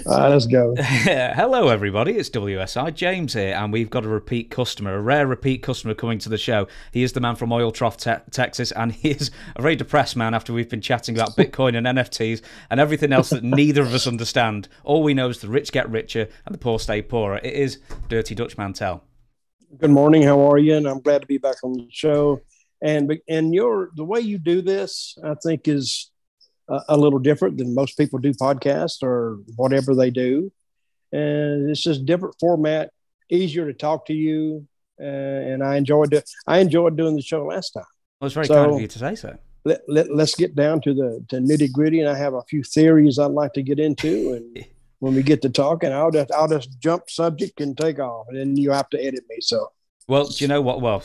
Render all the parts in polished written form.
Let's go. Hello, everybody. It's WSI James here, and we've got a repeat customer, a rare repeat customer coming to the show. He is the man from Oil Trough, Texas, and he is a very depressed man after we've been chatting about Bitcoin and NFTs and everything else that neither of us understand. All we know is the rich get richer and the poor stay poorer. It is Dirty Dutch Mantell. Good morning. How are you? And I'm glad to be back on the show. And the way you do this, I think, is a little different than most people do podcasts or whatever they do. And it's just different format, easier to talk to you. And I enjoyed doing the show last time. Well, it's very kind of So you to say so. let's get down to the nitty gritty. And I have a few theories I'd like to get into. And when we get to talking, I'll just jump subject and take off, and then you have to edit me. So. Well, do you know what? Well,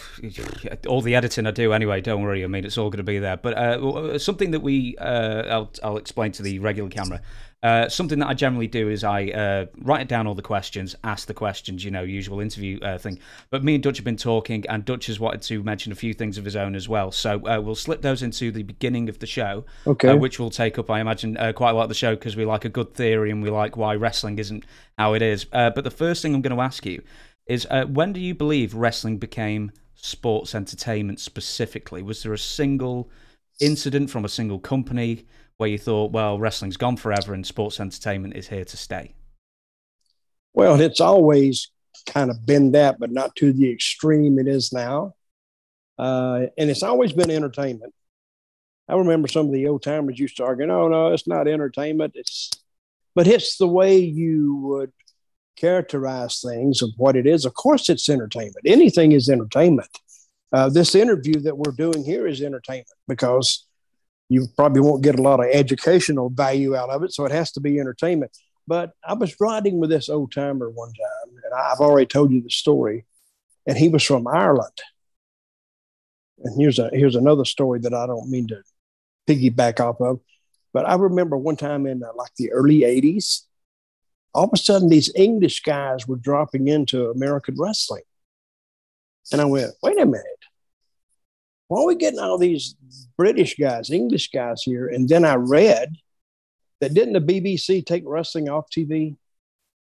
all the editing I do anyway. Don't worry. I mean, it's all going to be there. But something that I'll explain to the regular camera. Something that I generally do is I write down all the questions, ask the questions. Usual interview thing. But me and Dutch have been talking, and Dutch has wanted to mention a few things of his own as well. So we'll slip those into the beginning of the show, Okay. which will take up, I imagine, quite a lot of the show because we like a good theory and we like why wrestling isn't how it is. But the first thing I'm going to ask you is when do you believe wrestling became sports entertainment specifically? Was there a single incident from a single company where you thought, well, wrestling's gone forever and sports entertainment is here to stay? Well, it's always kind of been that, but not to the extreme it is now. And it's always been entertainment. I remember some of the old timers used to argue, no, it's not entertainment. But it's the way you would characterize things of what it is. Of course, it's entertainment. Anything is entertainment. This interview that we're doing here is entertainment because you probably won't get a lot of educational value out of it. So it has to be entertainment. But I was riding with this old timer one time, and I've already told you the story, and he was from Ireland. And here's another story that I don't mean to piggyback off of, but I remember one time in like the early 80s, all of a sudden these English guys were dropping into American wrestling. And I went, wait a minute. Why are we getting all these British guys, English guys here? And then I read that didn't the BBC take wrestling off TV?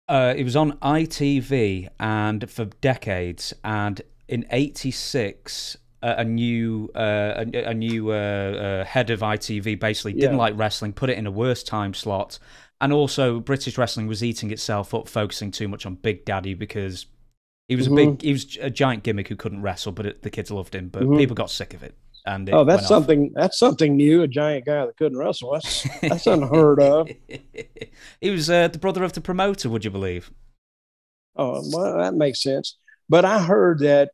It was on ITV and for decades, and in '86, a new head of ITV basically didn't like wrestling, put it in a worse time slot, and also British wrestling was eating itself up, focusing too much on Big Daddy because he was he was a giant gimmick who couldn't wrestle, but the kids loved him. But people got sick of it, and it That's went off. something. That's something new. A giant guy that couldn't wrestle. That's unheard of. He was the brother of the promoter. Would you believe? Oh, well, that makes sense. But I heard that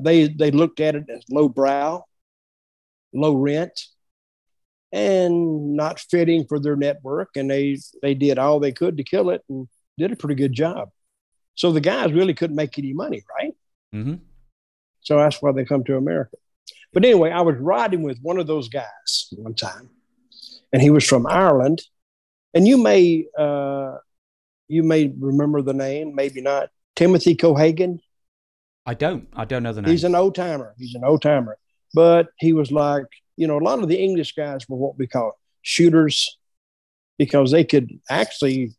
they looked at it as low brow, low rent, and not fitting for their network, and they did all they could to kill it and did a pretty good job. So the guys really couldn't make any money, right? Mm-hmm. So that's why they come to America. But anyway, I was riding with one of those guys one time, and he was from Ireland. And you may remember the name, maybe not. Timothy Cohagen. I don't know the name. He's an old timer. But he was like, a lot of the English guys were what we call shooters because they could actually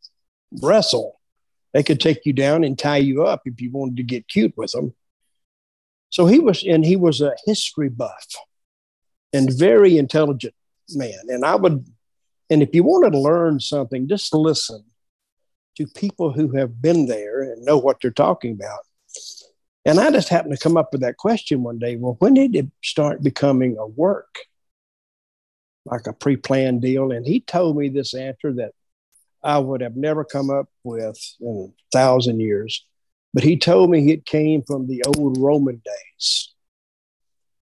wrestle. They could take you down and tie you up if you wanted to get cute with them. So he was a history buff and very intelligent man. And if you wanted to learn something, just listen to people who have been there and know what they're talking about. And I just happened to come up with that question one day. Well, when did it start becoming a work? Like a pre-planned deal? And he told me this answer that I would have never come up with in 1,000 years. But he told me it came from the old Roman days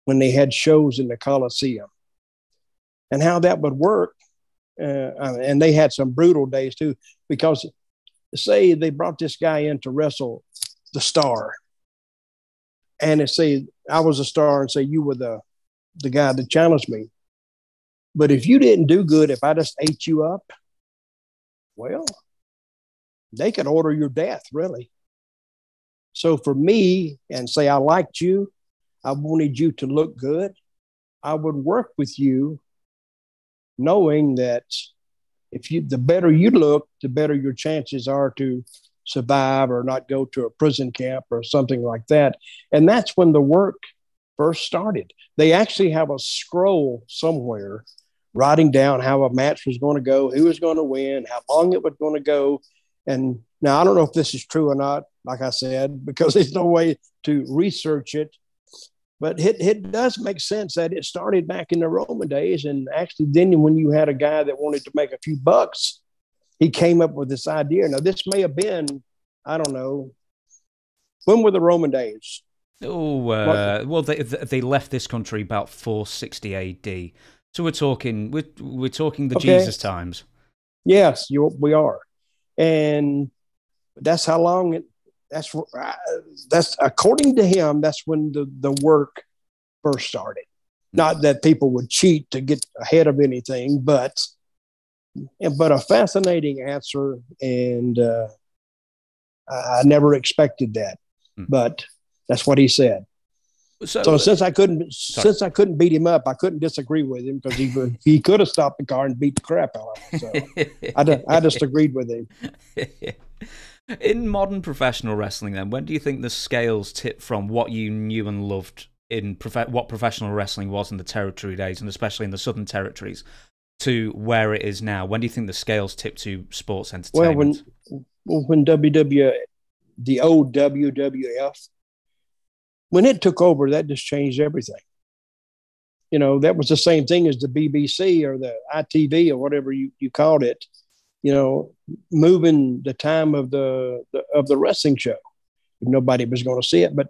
when they had shows in the Colosseum and how that would work. And they had some brutal days too, because say they brought this guy in to wrestle the Star. And they say I was a star and say you were the guy that challenged me. But if you didn't do good, if I just ate you up, well, they could order your death, really. So for me, and say I liked you, I wanted you to look good, I would work with you knowing that the better you look, the better your chances are to survive or not go to a prison camp or something like that. And that's when the work first started. They actually have a scroll somewhere writing down how a match was going to go, who was going to win, how long it was going to go. And now I don't know if this is true or not, like I said, because there's no way to research it. But it does make sense that it started back in the Roman days. And actually, then when you had a guy that wanted to make a few bucks, he came up with this idea. Now, this may have been, I don't know, when were the Roman days? Oh, well, they left this country about 460 AD. So we're talking the Jesus times. Yes, we are, and that's how long it. That's according to him. That's when the work first started. Not that people would cheat to get ahead of anything, but a fascinating answer, and I never expected that. But that's what he said. So since I couldn't beat him up, I couldn't disagree with him, because he could have stopped the car and beat the crap out of him. So I just agreed with him. In modern professional wrestling, then, when do you think the scales tip from what you knew and loved in what professional wrestling was in the territory days, and especially in the Southern Territories, to where it is now? When do you think the scales tip to sports entertainment? Well, when the old WWF, when it took over, that just changed everything. You know, that was the same thing as the BBC or the ITV or whatever you called it. You know, moving the time of the wrestling show. Nobody was going to see it, but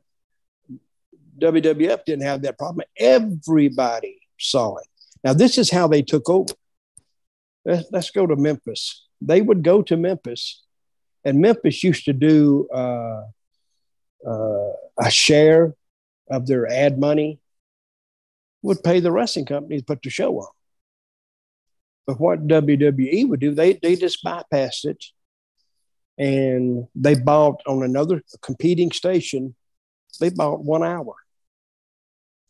WWF didn't have that problem. Everybody saw it. Now, this is how they took over. Let's go to Memphis. They would go to Memphis, and Memphis used to do a share of their ad money, would pay the wrestling company to put the show on. But what WWE would do, they just bypassed it, and they bought on another competing station, they bought 1 hour.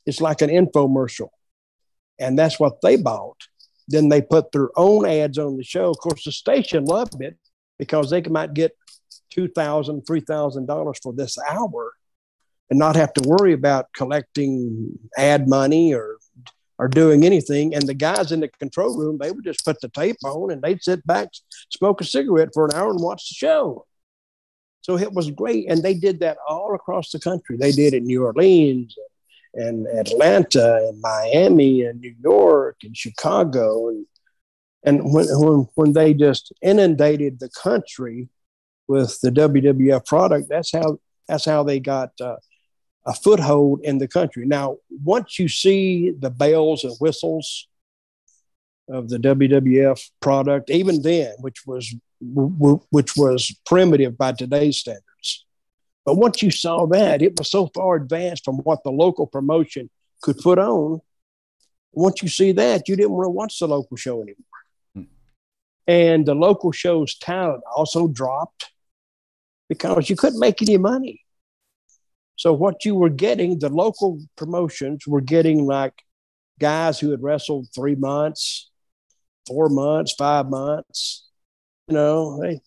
It's like an infomercial. And that's what they bought. Then they put their own ads on the show. Of course, the station loved it because they might get $2,000, $3,000 for this hour and not have to worry about collecting ad money or doing anything. And the guys in the control room, they would just put the tape on and they'd sit back, smoke a cigarette for an hour and watch the show. So it was great. And they did that all across the country. They did it in New Orleans and Atlanta and Miami and New York and Chicago. And when they just inundated the country with the WWF product, that's how they got a foothold in the country. Now, once you see the bells and whistles of the WWF product, even then, which was primitive by today's standards, but once you saw that, it was so far advanced from what the local promotion could put on. Once you see that, you didn't want to watch the local show anymore. And the local show's talent also dropped because you couldn't make any money. So what you were getting, the local promotions were getting like guys who had wrestled 3 months, 4 months, 5 months, and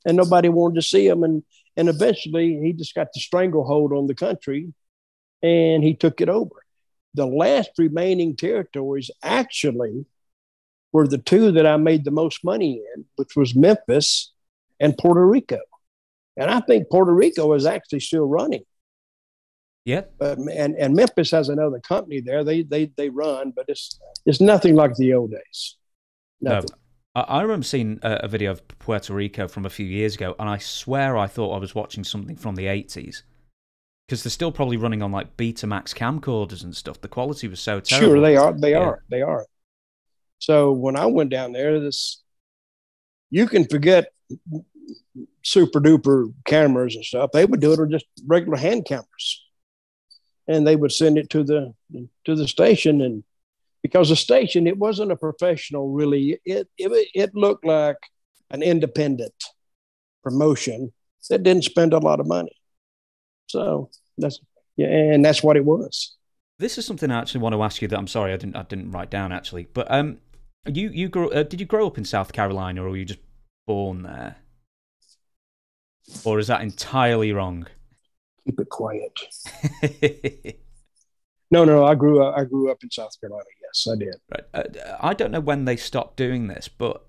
nobody wanted to see them. And eventually he just got the stranglehold on the country and he took it over. The last remaining territories actually were the two that I made the most money in, which was Memphis and Puerto Rico. And I think Puerto Rico is actually still running. Yeah. And Memphis has another company there. They run, but it's nothing like the old days. Nothing. No. I remember seeing a video of Puerto Rico from a few years ago, and I swear I thought I was watching something from the 80s. Because they're still probably running on like Betamax camcorders and stuff. The quality was so terrible. Sure, they are. So when I went down there, you can forget super duper cameras and stuff. They would do it with just regular hand cameras. And they would send it to the station, and because the station, it wasn't a professional really. It looked like an independent promotion that didn't spend a lot of money. So that's what it was. This is something I actually want to ask you that I'm sorry I didn't write down actually. But You grew? Did you grow up in South Carolina, or were you just born there? Or is that entirely wrong? Keep it quiet. No. I grew up in South Carolina. Yes, I did. Right. I don't know when they stopped doing this, but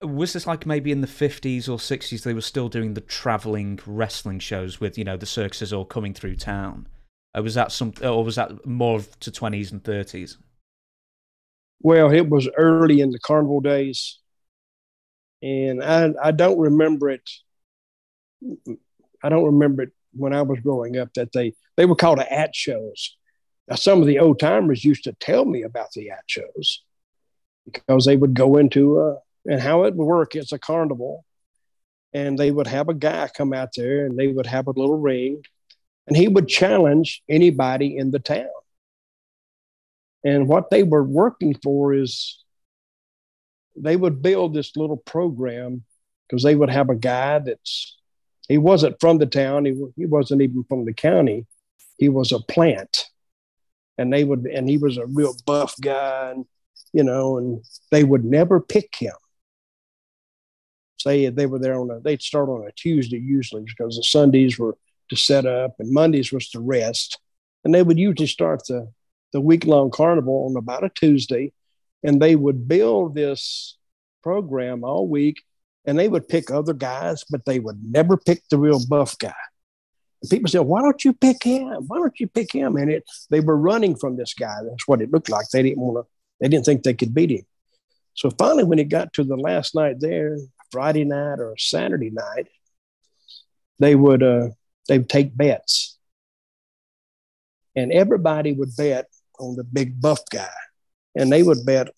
was this like maybe in the 50s or 60s they were still doing the traveling wrestling shows with, the circuses all coming through town? Was that more to 20s and 30s? Well, it was early in the carnival days, and I don't remember it. I don't remember it when I was growing up that they were called at shows. Now, some of the old timers used to tell me about the at shows because they would go into and how it would work. It's a carnival, and they would have a guy come out there, and they would have a little ring, and he would challenge anybody in the town. And what they were working for is they would build this little program because they would have a guy he wasn't from the town. He wasn't even from the county. He was a plant. And he was a real buff guy, and they would never pick him. Say they were there they'd start on a Tuesday usually because the Sundays were to set up and Mondays was to rest. And they would usually start the week-long carnival on about a Tuesday, and they would build this program all week, and they would pick other guys, but they would never pick the real buff guy. And people said, why don't you pick him? Why don't you pick him? And they were running from this guy. That's what it looked like. They didn't think they could beat him. So finally, when it got to the last night there, Friday night or Saturday night, they would take bets. And everybody would bet on the big buff guy. And they would bet,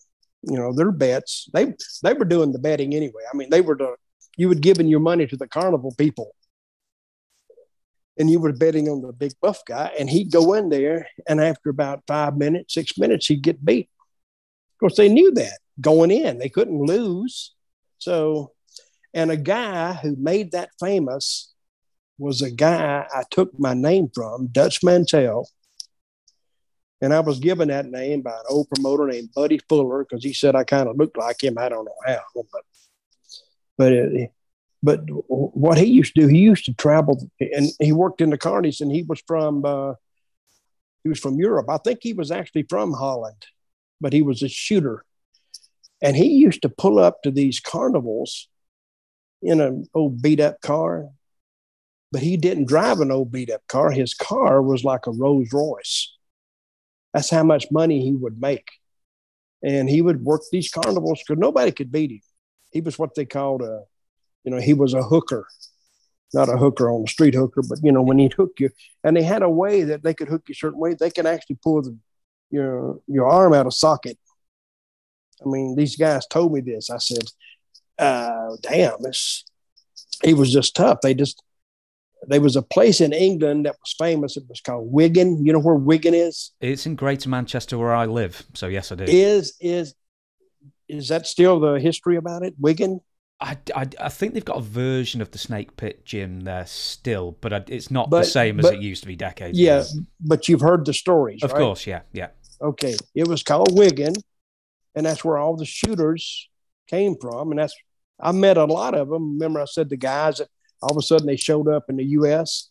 their bets. They were doing the betting anyway. I mean, you would giving your money to the carnival people. And you were betting on the big buff guy, and he'd go in there, and after about 5 minutes, 6 minutes, he'd get beat. Of course, they knew that going in. They couldn't lose. So, and a guy who made that famous was a guy I took my name from, Dutch Mantell. And I was given that name by an old promoter named Buddy Fuller because he said I kind of looked like him. I don't know how, but what he used to do, he used to travel, and he worked in the carnies, and he was from Europe. I think he was actually from Holland, but he was a shooter. And he used to pull up to these carnivals in an old beat-up car, but he didn't drive an old beat-up car. His car was like a Rolls Royce. That's how much money he would make. And he would work these carnivals because nobody could beat him. He was what they called he was a hooker, not a hooker on the street hooker, but, when he'd hook you. And they had a way that they could hook you a certain way. They could actually pull your arm out of socket. I mean, these guys told me this. I said, damn, he was just tough. There was a place in England that was famous. It was called Wigan. You know where Wigan is? It's in Greater Manchester where I live. So yes, I do. Is that still the history about it? Wigan? I think they've got a version of the Snake Pit gym there still, but it's not the same as it used to be decades ago. Yeah, but you've heard the stories, Of course, yeah. Okay, it was called Wigan, and that's where all the shooters came from, and I met a lot of them. Remember I said the guys that all of a sudden they showed up in the U.S.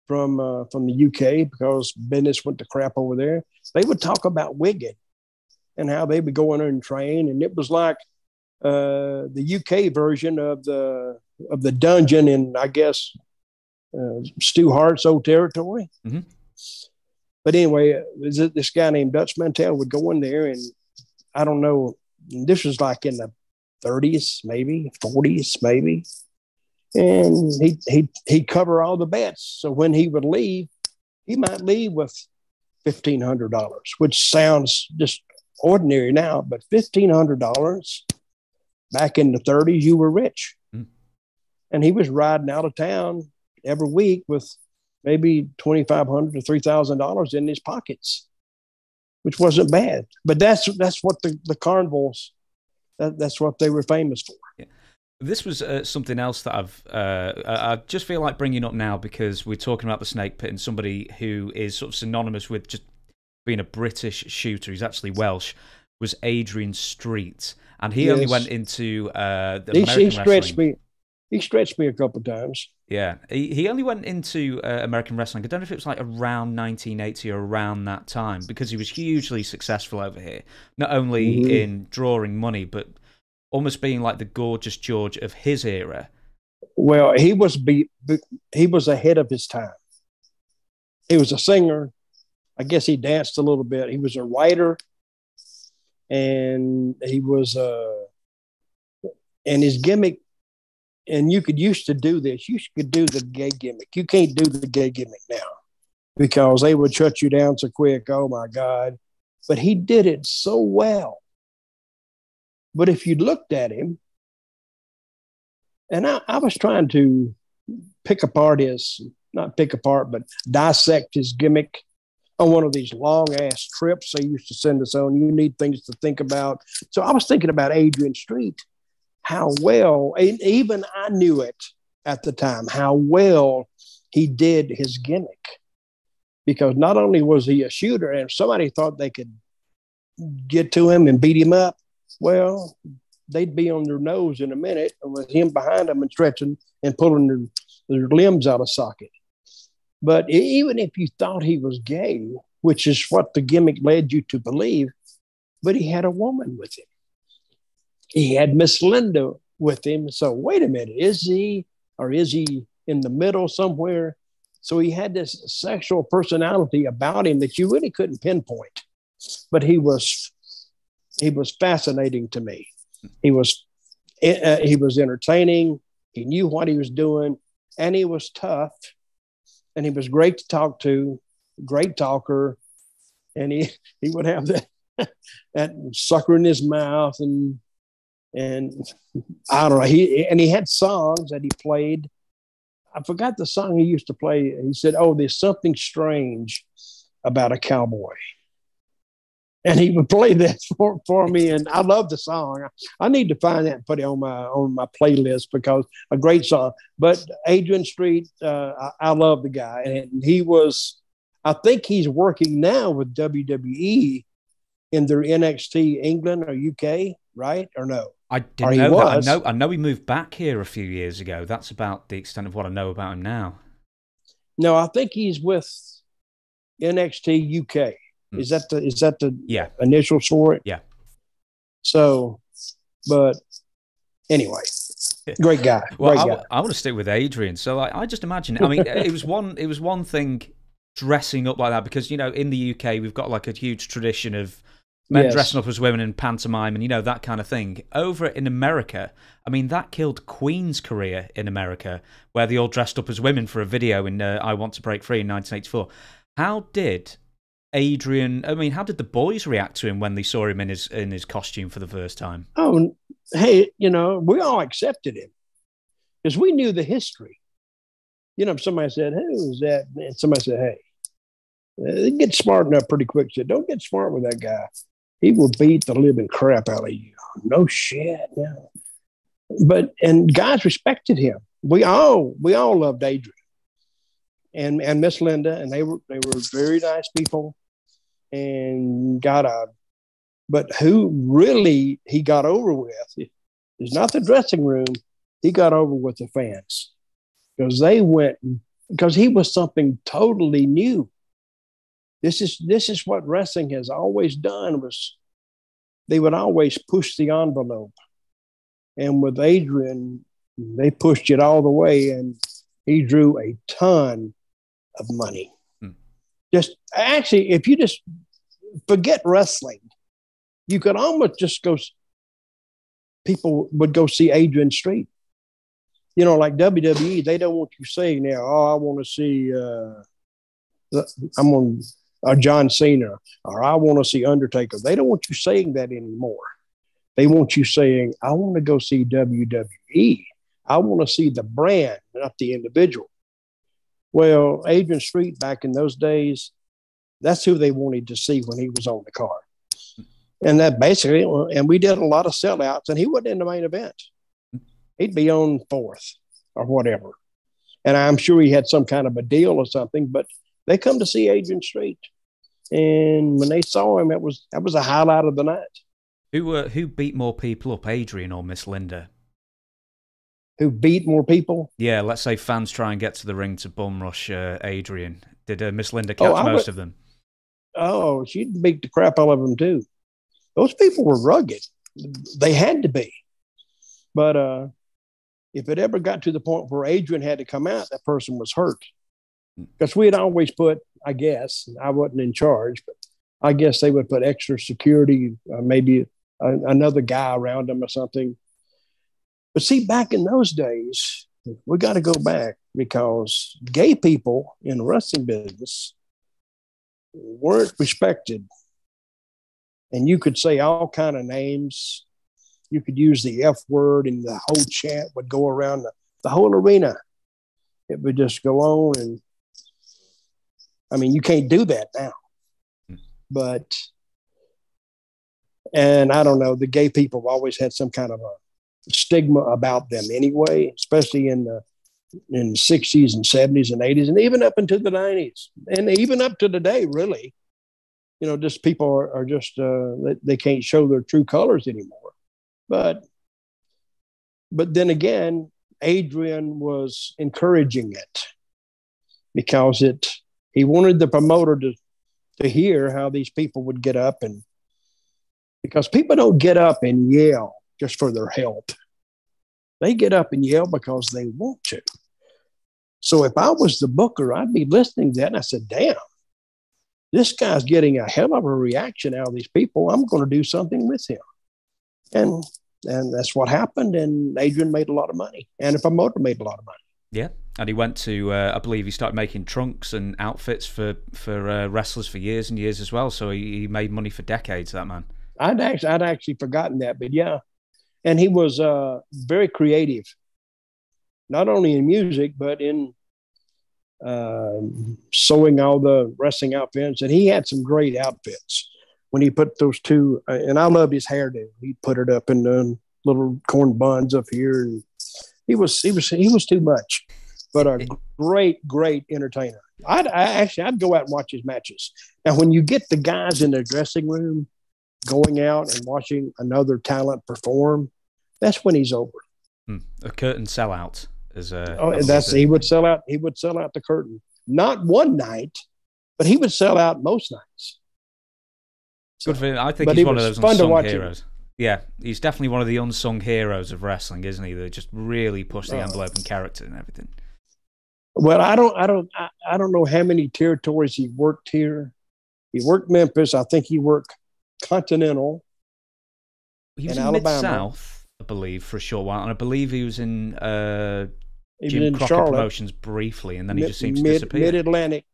from the U.K. because business went to crap over there. They would talk about Wigan and how they would go in there and train, and it was like the UK version of the dungeon in, I guess, Stu Hart's old territory. Mm-hmm. But anyway, this guy named Dutch Mantell would go in there, and I don't know, this was like in the 30s, maybe 40s, maybe, and he'd cover all the bets. So when he would leave, he might leave with $1,500, which sounds just ordinary now, but $1,500. Back in the 30s, you were rich. Mm. And he was riding out of town every week with maybe $2,500 to $3,000 in his pockets, which wasn't bad. But that's what the carnivals, that's what they were famous for. Yeah. This was something else that I just feel like bringing up now because we're talking about the Snake Pit and somebody who is sort of synonymous with just being a British shooter. He's actually Welsh. was Adrian Street, and he only Yes. went into the He American stretched wrestling. me. He stretched me a couple times. Yeah, he only went into American wrestling. I don't know if it was like around 1980 or around that time, because he was hugely successful over here, not only in drawing money, but almost being like the Gorgeous George of his era. Well, he was ahead of his time. He was a singer. I guess he danced a little bit. He was a writer, and he was and his gimmick. And you used to do this. You could do the gay gimmick. You can't do the gay gimmick now because they would shut you down so quick. Oh my God! But he did it so well. But if you looked at him, and I was trying to but dissect his gimmick on one of these long ass trips they used to send us on. You need things to think about. So I was thinking about Adrian Street, how well, and even I knew it at the time, how well he did his gimmick. Because not only was he a shooter, and if somebody thought they could get to him and beat him up, well, they'd be on their nose in a minute with him behind them and stretching and pulling their limbs out of socket. But even if you thought he was gay, which is what the gimmick led you to believe, but he had a woman with him. He had Miss Linda with him. So wait a minute, is he in the middle somewhere? So he had this sexual personality about him that you really couldn't pinpoint. But he was fascinating to me. He was entertaining. He knew what he was doing, and he was tough, and he was great to talk to, great talker, and he would have that sucker in his mouth, and I don't know. He had songs that he played. I forgot the song he used to play. He said, "Oh, there's something strange about a cowboy." And he would play that for me, and I love the song. I need to find that and put it on my playlist because a great song. But Adrian Street, I love the guy, and I think he's working now with WWE in their NXT England or UK, right? Or no? I didn't know that. I know he moved back here a few years ago. That's about the extent of what I know about him now. No, I think he's with NXT UK. Is that the initials for it? Yeah. So, but anyway, great guy. Well, I want to stick with Adrian. So I just imagine. I mean, it was one thing dressing up like that because in the UK we've got like a huge tradition of men dressing up as women in pantomime and that kind of thing. Over in America, I mean, that killed Queen's career in America, where they all dressed up as women for a video in "I Want to Break Free" in 1984. How did the boys react to him when they saw him in his costume for the first time? Oh, hey, we all accepted him because we knew the history. If somebody said, "Who is that?" and somebody said, "Hey," they get smart enough pretty quick. Said, "Don't get smart with that guy. He will beat the living crap out of you." No shit, no. And guys respected him. We all loved Adrian and Miss Linda, and they were very nice people. And but who really he got over with is not the dressing room. He got over with the fans because he was something totally new. This is what wrestling has always done, was they would always push the envelope. And with Adrian, they pushed it all the way, and he drew a ton of money. If you just forget wrestling, you could almost just people would go see Adrian Street. Like WWE, they don't want you saying now, "Oh, I want to see John Cena," or "I want to see Undertaker." They don't want you saying that anymore. They want you saying, "I want to go see WWE. I want to see the brand, not the individual." Well, Adrian Street back in those days, that's who they wanted to see when he was on the card. And that basically, and we did a lot of sellouts, and he wasn't in the main event. He'd be on fourth or whatever. And I'm sure he had some kind of a deal or something, but they come to see Adrian Street. And when they saw him, that was a highlight of the night. Who beat more people up, Adrian or Miss Linda? Who beat more people? Yeah, let's say fans try and get to the ring to bum rush Adrian. Did Miss Linda Oh, catch most of them? Oh, she'd beat the crap out of them too. Those people were rugged. They had to be. But if it ever got to the point where Adrian had to come out, that person was hurt. Because we had always put, I guess, I wasn't in charge, but I guess they would put extra security, maybe another guy around them or something. But see, back in those days, we got to go back because gay people in the wrestling business weren't respected. And you could say all kind of names. You could use the F word, and the whole chant would go around the whole arena. It would just go on. And I mean, you can't do that now. And I don't know, the gay people have always had some kind of a stigma about them anyway, especially in the 60s and 70s and 80s, and even up into the 90s, and even up to today, really. You know, just people are just, they can't show their true colors anymore. But then again, Adrian was encouraging it because he wanted the promoter to hear how these people would get up, and because people don't get up and yell just for their health. They get up and yell because they want to. So if I was the booker, I'd be listening to that, and I said, damn, this guy's getting a hell of a reaction out of these people. I'm going to do something with him. And that's what happened, and Adrian made a lot of money, and the promoter made a lot of money. Yeah, and he went to, I believe he started making trunks and outfits for wrestlers for years and years as well, so he made money for decades, that man. I'd actually forgotten that, but yeah. And he was very creative, not only in music, but in sewing all the wrestling outfits. And he had some great outfits when he put those two, and I loved his hairdo. He put it up in the little corn buns up here. And he was too much, but a great entertainer. I'd go out and watch his matches. Now, when you get the guys in the dressing room going out and watching another talent perform, that's when he's over. A curtain sellout is he would sell out. He would sell out the curtain, not one night, but he would sell out most nights. Good for him. I think he's one of those unsung heroes. Yeah, he's definitely one of the unsung heroes of wrestling, isn't he? That just really push the envelope and character and everything. Well, I don't know how many territories he worked here. He worked Memphis. I think he worked Continental. He was in Mid-South, I believe, for a short while, and I believe he was in Jim Crockett Charlotte, Promotions briefly, and then he just seemed to disappear. Mid-Atlantic,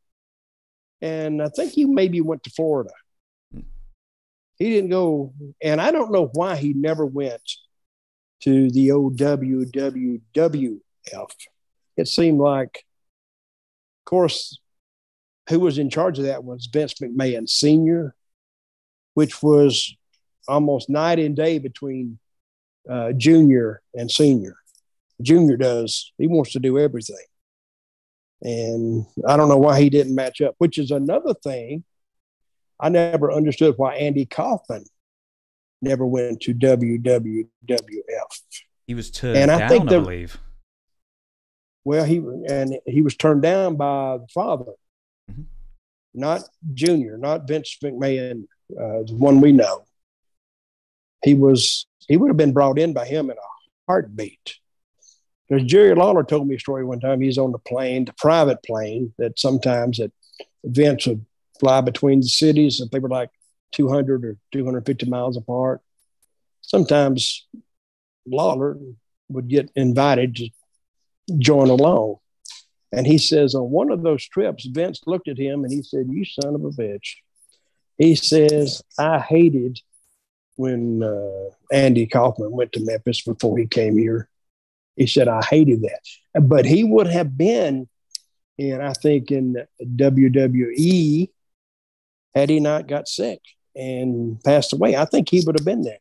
and I think he maybe went to Florida. He didn't go, and I don't know why he never went to the old WWWF. It seemed like, of course, who was in charge of that was Vince McMahon Sr., which was almost night and day between Junior and Senior. Junior he wants to do everything. And I don't know why he didn't match up, which is another thing. I never understood why Andy Kaufman never went to WWWF. He was turned down, I believe. Well, he was turned down by the father, not Junior, not Vince McMahon, the one we know. He would have been brought in by him in a heartbeat. Because Jerry Lawler told me a story one time. He's on the private plane that sometimes that Vince would fly between the cities if they were like 200 or 250 miles apart. Sometimes Lawler would get invited to join along. And he says on one of those trips, Vince looked at him and he said, "You son of a bitch." He says, "I hated when Andy Kaufman went to Memphis before he came here." He said, "I hated that." But he would have been I think in WWE had he not got sick and passed away. I think he would have been there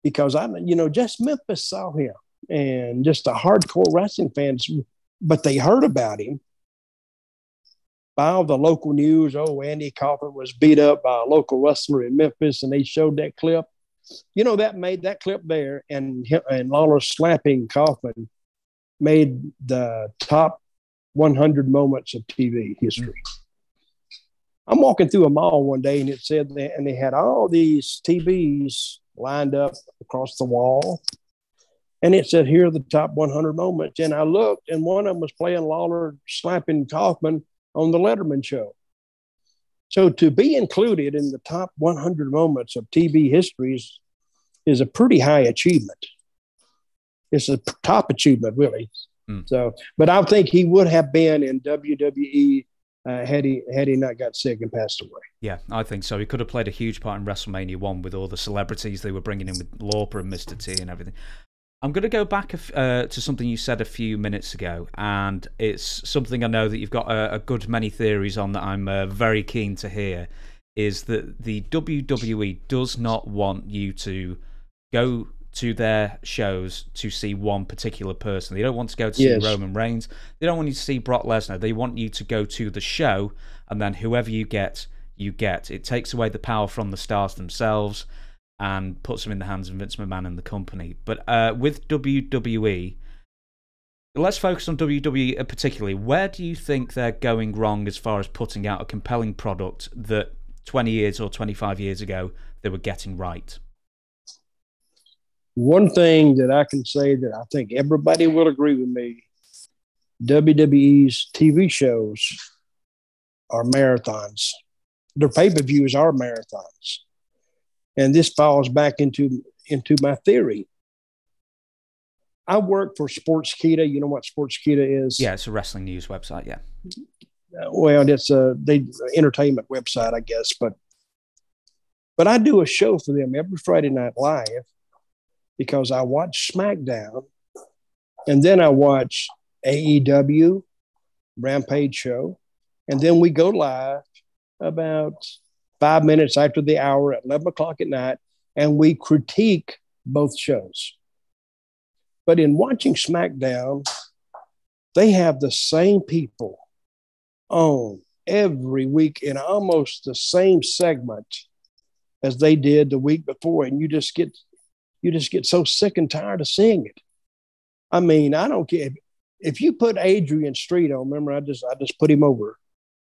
because just Memphis saw him and just the hardcore wrestling fans, but they heard about him by all the local news. Oh, Andy Kaufman was beat up by a local wrestler in Memphis, and they showed that clip. that clip there and Lawler slapping Kaufman made the top 100 moments of TV history. I'm walking through a mall one day and it said that, and they had all these TVs lined up across the wall. And it said, here are the top 100 moments. And I looked, and one of them was playing Lawler slapping Kaufman on the Letterman show. So to be included in the top 100 moments of TV histories is a pretty high achievement. It's a top achievement, really. So, but I think he would have been in WWE had he not got sick and passed away. Yeah, I think so. He could have played a huge part in WrestleMania 1 with all the celebrities they were bringing in with Lauper and Mr. T and everything. I'm going to go back to something you said a few minutes ago, and it's something I know that you've got a good many theories on that I'm very keen to hear, is that the WWE does not want you to go to their shows to see one particular person. They don't want to go to see Roman Reigns. They don't want you to see Brock Lesnar. They want you to go to the show, and then whoever you get, you get. It takes away the power from the stars themselves and puts them in the hands of Vince McMahon and the company. But with WWE, let's focus on WWE particularly. Where do you think they're going wrong as far as putting out a compelling product that 20 years or 25 years ago they were getting right? One thing that I can say that I think everybody will agree with me, WWE's TV shows are marathons. Their pay-per-views are marathons. And this falls back into my theory. I work for Sportskeeda. You know what Sportskeeda is? Yeah, it's a wrestling news website, yeah. Well, it's they entertainment website, I guess. But I do a show for them every Friday night live because I watch SmackDown and then I watch AEW, Rampage show, and then we go live about 5 minutes after the hour at 11 o'clock at night, and we critique both shows. But in watching SmackDown, they have the same people on every week in almost the same segment as they did the week before, and you just get so sick and tired of seeing it. I mean, I don't care if you put Adrian Street on. Remember, I just put him over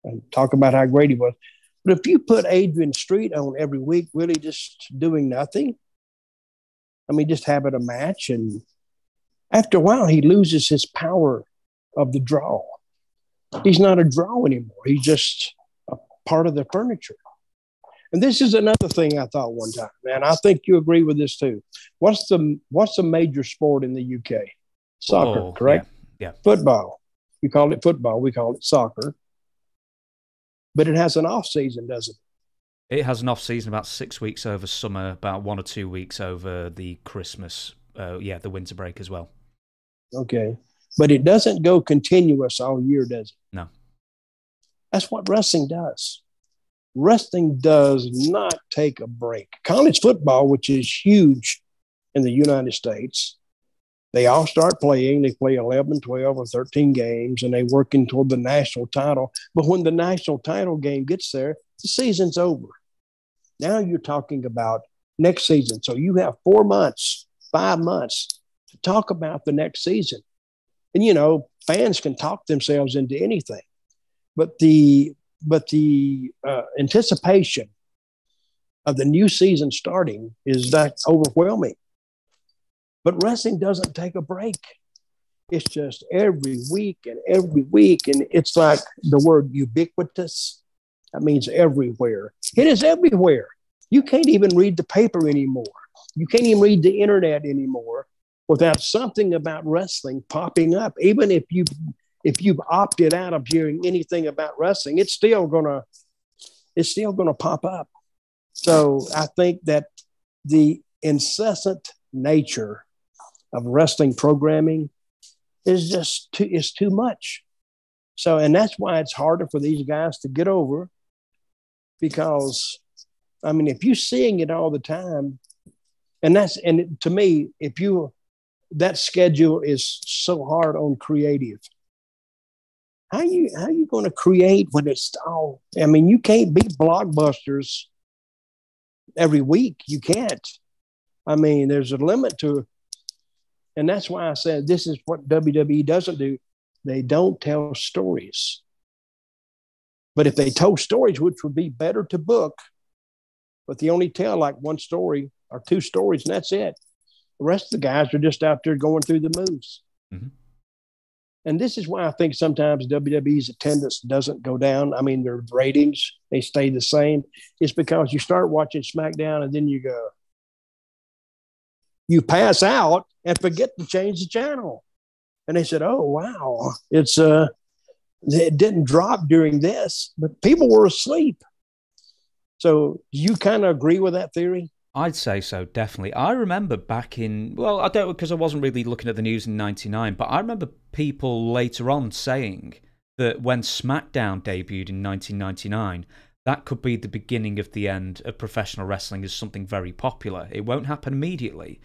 and talk about how great he was. But if you put Adrian Street on every week, really just doing nothing, I mean, just having a match, and after a while, he loses his power of the draw. He's not a draw anymore. He's just a part of the furniture. And this is another thing I thought one time, man. I think you agree with this too. What's the major sport in the UK? Soccer, correct? Yeah. Football. You call it football. We call it soccer. But it has an off season, doesn't it? It has an off season, about 6 weeks over summer, about 1 or 2 weeks over the Christmas, the winter break as well. Okay. But it doesn't go continuous all year, does it? No. That's what wrestling does. Wrestling does not take a break. College football, which is huge in the United States, they all start playing. They play 11, 12, or 13 games, and they're working toward the national title. But when the national title game gets there, the season's over. Now you're talking about next season. So you have 4 months, 5 months to talk about the next season. And, you know, fans can talk themselves into anything. But the anticipation of the new season starting is that overwhelming. But wrestling doesn't take a break. It's just every week. And it's like the word ubiquitous. That means everywhere. It is everywhere. You can't even read the paper anymore. You can't even read the internet anymore without something about wrestling popping up. Even if you've opted out of hearing anything about wrestling, it's still gonna pop up. So I think that the incessant nature of wrestling programming is just too much. So, and that's why it's harder for these guys to get over, because I mean, if you're seeing it all the time, and to me, that schedule is so hard on creative. How you going to create when it's all? I mean, you can't beat blockbusters every week. You can't. I mean, there's a limit to, and that's why I said this is what WWE doesn't do. They don't tell stories. But if they told stories, which would be better to book, but they only tell like one story or two stories, and that's it. The rest of the guys are just out there going through the moves. Mm-hmm. And this is why I think sometimes WWE's attendance doesn't go down. I mean, their ratings, they stay the same. It's because you start watching SmackDown and then you pass out and forget to change the channel. And they said, oh, wow, it didn't drop during this, but people were asleep. So do you kind of agree with that theory? I'd say so, definitely. I remember back in, well, I don't, because I wasn't really looking at the news in '99, but I remember people later on saying that when SmackDown debuted in 1999, that could be the beginning of the end of professional wrestling as something very popular. It won't happen immediately,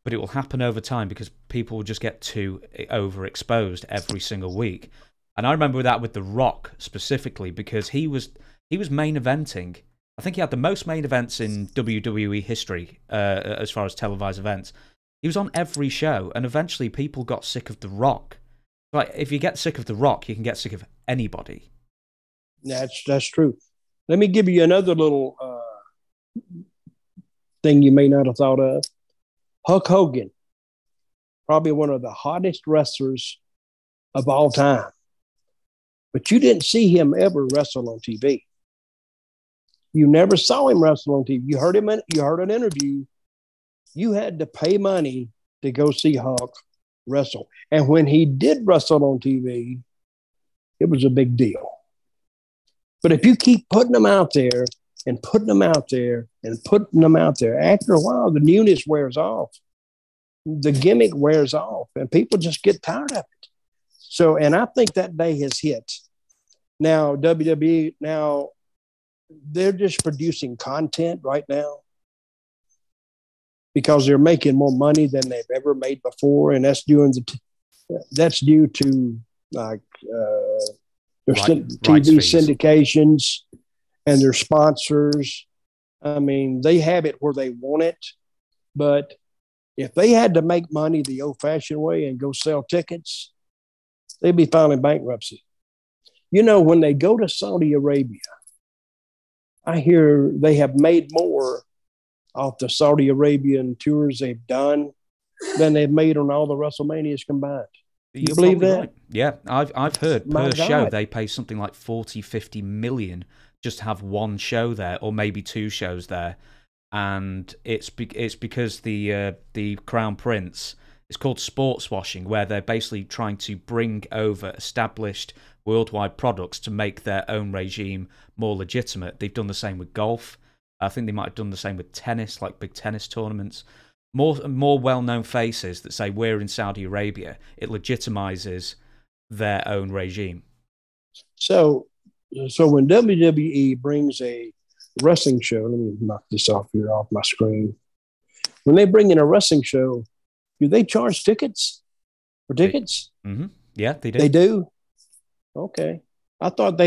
but it will happen over time because people will just get too overexposed every single week. And I remember that with The Rock specifically because he was main eventing. I think he had the most main events in WWE history as far as televised events. He was on every show, and eventually people got sick of The Rock. Like, if you get sick of The Rock, you can get sick of anybody. That's true. Let me give you another little thing you may not have thought of. Hulk Hogan, probably one of the hottest wrestlers of all time. But you didn't see him ever wrestle on TV. You never saw him wrestle on TV. You heard an interview. You had to pay money to go see Hulk wrestle. And when he did wrestle on TV, it was a big deal. But if you keep putting them out there and putting them out there and putting them out there, after a while, the newness wears off. The gimmick wears off, and people just get tired of it. So, and I think that day has hit. Now, WWE, they're just producing content right now because they're making more money than they've ever made before, and that's due to like their TV syndications and their sponsors. I mean, they have it where they want it, but if they had to make money the old-fashioned way and go sell tickets, they'd be filing bankruptcy. You know, when they go to Saudi Arabia, I hear they have made more off the Saudi Arabian tours they've done than they've made on all the WrestleManias combined. You believe that? Right. Yeah, I've heard per show they pay something like 40-50 million just to have one show there, or maybe two shows there, and it's because the Crown Prince, it's called sports washing, where they're basically trying to bring over established worldwide products to make their own regime more legitimate. They've done the same with golf. I think they might have done the same with tennis, like big tennis tournaments. More well-known faces that say we're in Saudi Arabia, it legitimizes their own regime. So when WWE brings a wrestling show, let me knock this off my screen. When they bring in a wrestling show, do they charge tickets for tickets? Mm-hmm. Yeah, they do. They do? Okay. I thought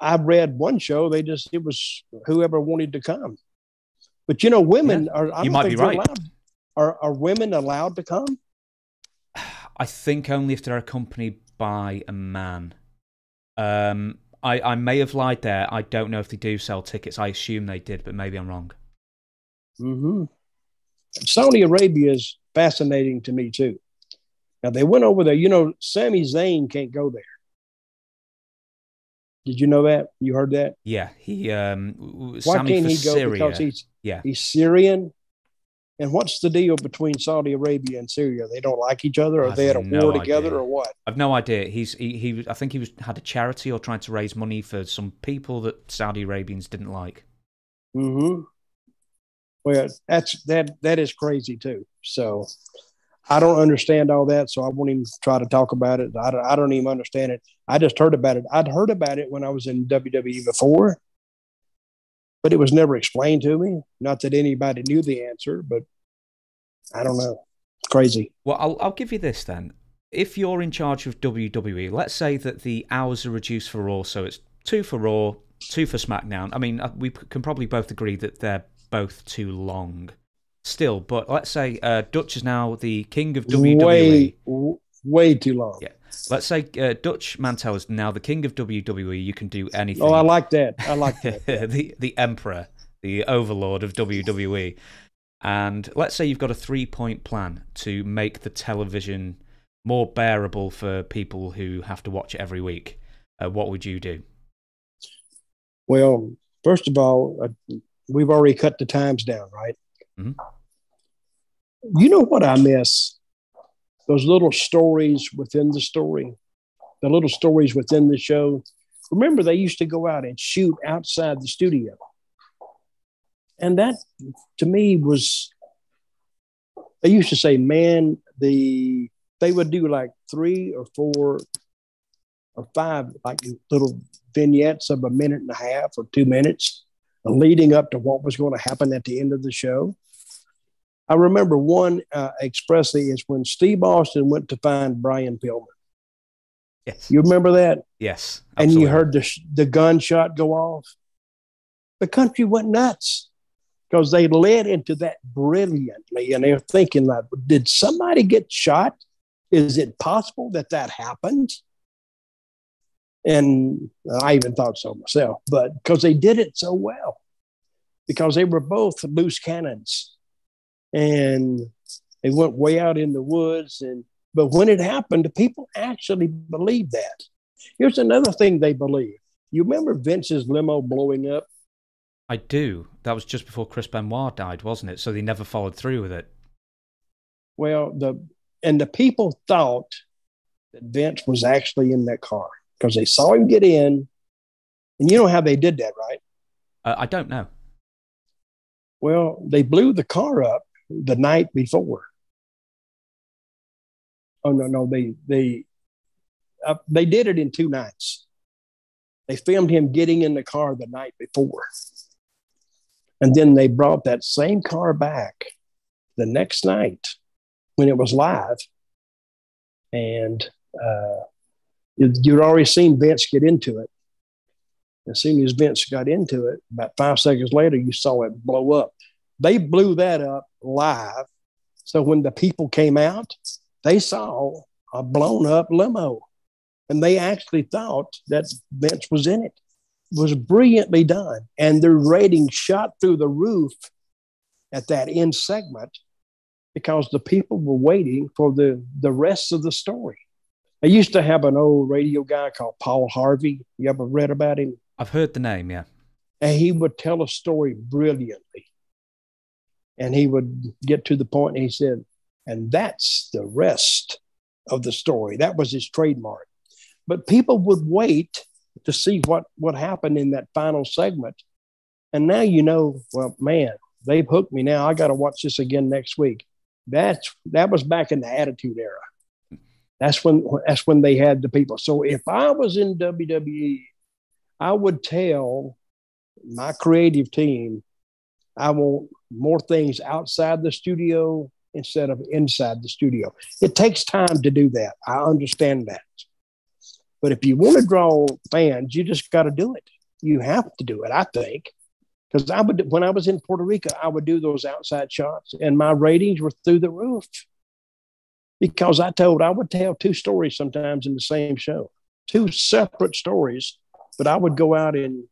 I read one show, it was whoever wanted to come. But, you know, women you might be right. Are women allowed to come? I think only if they're accompanied by a man. I may have lied there. I don't know if they do sell tickets. I assume they did, but maybe I'm wrong. Mm-hmm. Saudi Arabia is fascinating to me, too. Now, they went over there. You know, Sami Zayn can't go there. Did you know that? You heard that? Yeah. Why can't he go? Syria. Because he's Syrian. And what's the deal between Saudi Arabia and Syria? They don't like each other, or they had a war together, or what? I've no idea. I think he had a charity or trying to raise money for some people that Saudi Arabians didn't like. Mm-hmm. Well, that is crazy too. So I don't understand all that, so I won't even try to talk about it. I don't even understand it. I just heard about it. I'd heard about it when I was in WWE before, but it was never explained to me. Not that anybody knew the answer, but I don't know. It's crazy. Well, I'll give you this then. If you're in charge of WWE, let's say that the hours are reduced for Raw, so it's 2 for Raw, 2 for SmackDown. I mean, we can probably both agree that they're both too long. Still, but let's say Dutch is now the king of WWE. Way too long. Yeah. Let's say Dutch Mantell is now the king of WWE. You can do anything. Oh, I like that. I like that. the emperor, the overlord of WWE. And let's say you've got a 3-point plan to make the television more bearable for people who have to watch it every week. What would you do? Well, first of all, we've already cut the times down, right? Mm-hmm. You know what I miss? Those little stories within the story, the little stories within the show. Remember, they used to go out and shoot outside the studio. And that, to me, was, they used to say, man, they would do like 3 or 4 or 5, like little vignettes of a minute and a half or 2 minutes leading up to what was going to happen at the end of the show. I remember one expressly is when Steve Austin went to find Brian Pillman. Yes. You remember that? Yes. Absolutely. And you heard the gunshot go off. The country went nuts because they led into that brilliantly. And they're thinking, like, did somebody get shot? Is it possible that happened? And I even thought so myself, but because they did it so well, because they were both loose cannons. And they went way out in the woods. But when it happened, the people actually believed that. Here's another thing they believe. You remember Vince's limo blowing up? I do. That was just before Chris Benoit died, wasn't it? So they never followed through with it. Well, the people thought that Vince was actually in that car because they saw him get in. And you know how they did that, right? I don't know. Well, they blew the car up the night before. Oh, no, they did it in 2 nights. They filmed him getting in the car the night before. And then they brought that same car back the next night when it was live. And you'd already seen Vince get into it. As soon as Vince got into it, about 5 seconds later, you saw it blow up. They blew that up live. So when the people came out, they saw a blown up limo. And they actually thought that Vince was in it. It was brilliantly done. And their ratings shot through the roof at that end segment because the people were waiting for the rest of the story. I used to have an old radio guy called Paul Harvey. You ever read about him? I've heard the name, yeah. And he would tell a story brilliantly. And he would get to the point and he said, and that's the rest of the story. That was his trademark. But people would wait to see what happened in that final segment. And now you know, well, man, they've hooked me now. I got to watch this again next week. That was back in the Attitude Era. That's when they had the people. So if I was in WWE, I would tell my creative team, I want more things outside the studio instead of inside the studio. It takes time to do that. I understand that. But if you want to draw fans, you just got to do it. You have to do it, I think. Because when I was in Puerto Rico, I would do those outside shots, and my ratings were through the roof. Because I would tell 2 stories sometimes in the same show, 2 separate stories, but I would go out and,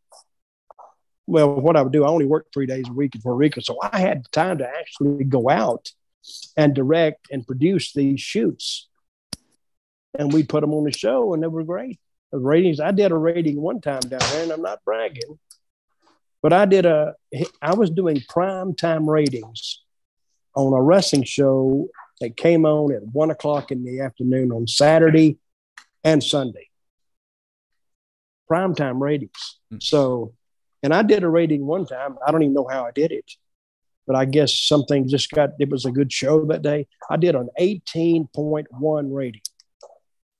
well, what I would do, I only worked 3 days a week in Puerto Rico, so I had time to actually go out and direct and produce these shoots. And we put them on the show, and they were great. The ratings, I did a rating one time down there, and I'm not bragging, but I was doing prime time ratings on a wrestling show that came on at 1:00 in the afternoon on Saturday and Sunday. Primetime ratings. So, and I did a rating one time. I don't even know how I did it, but I guess something it was a good show that day. I did an 18.1 rating.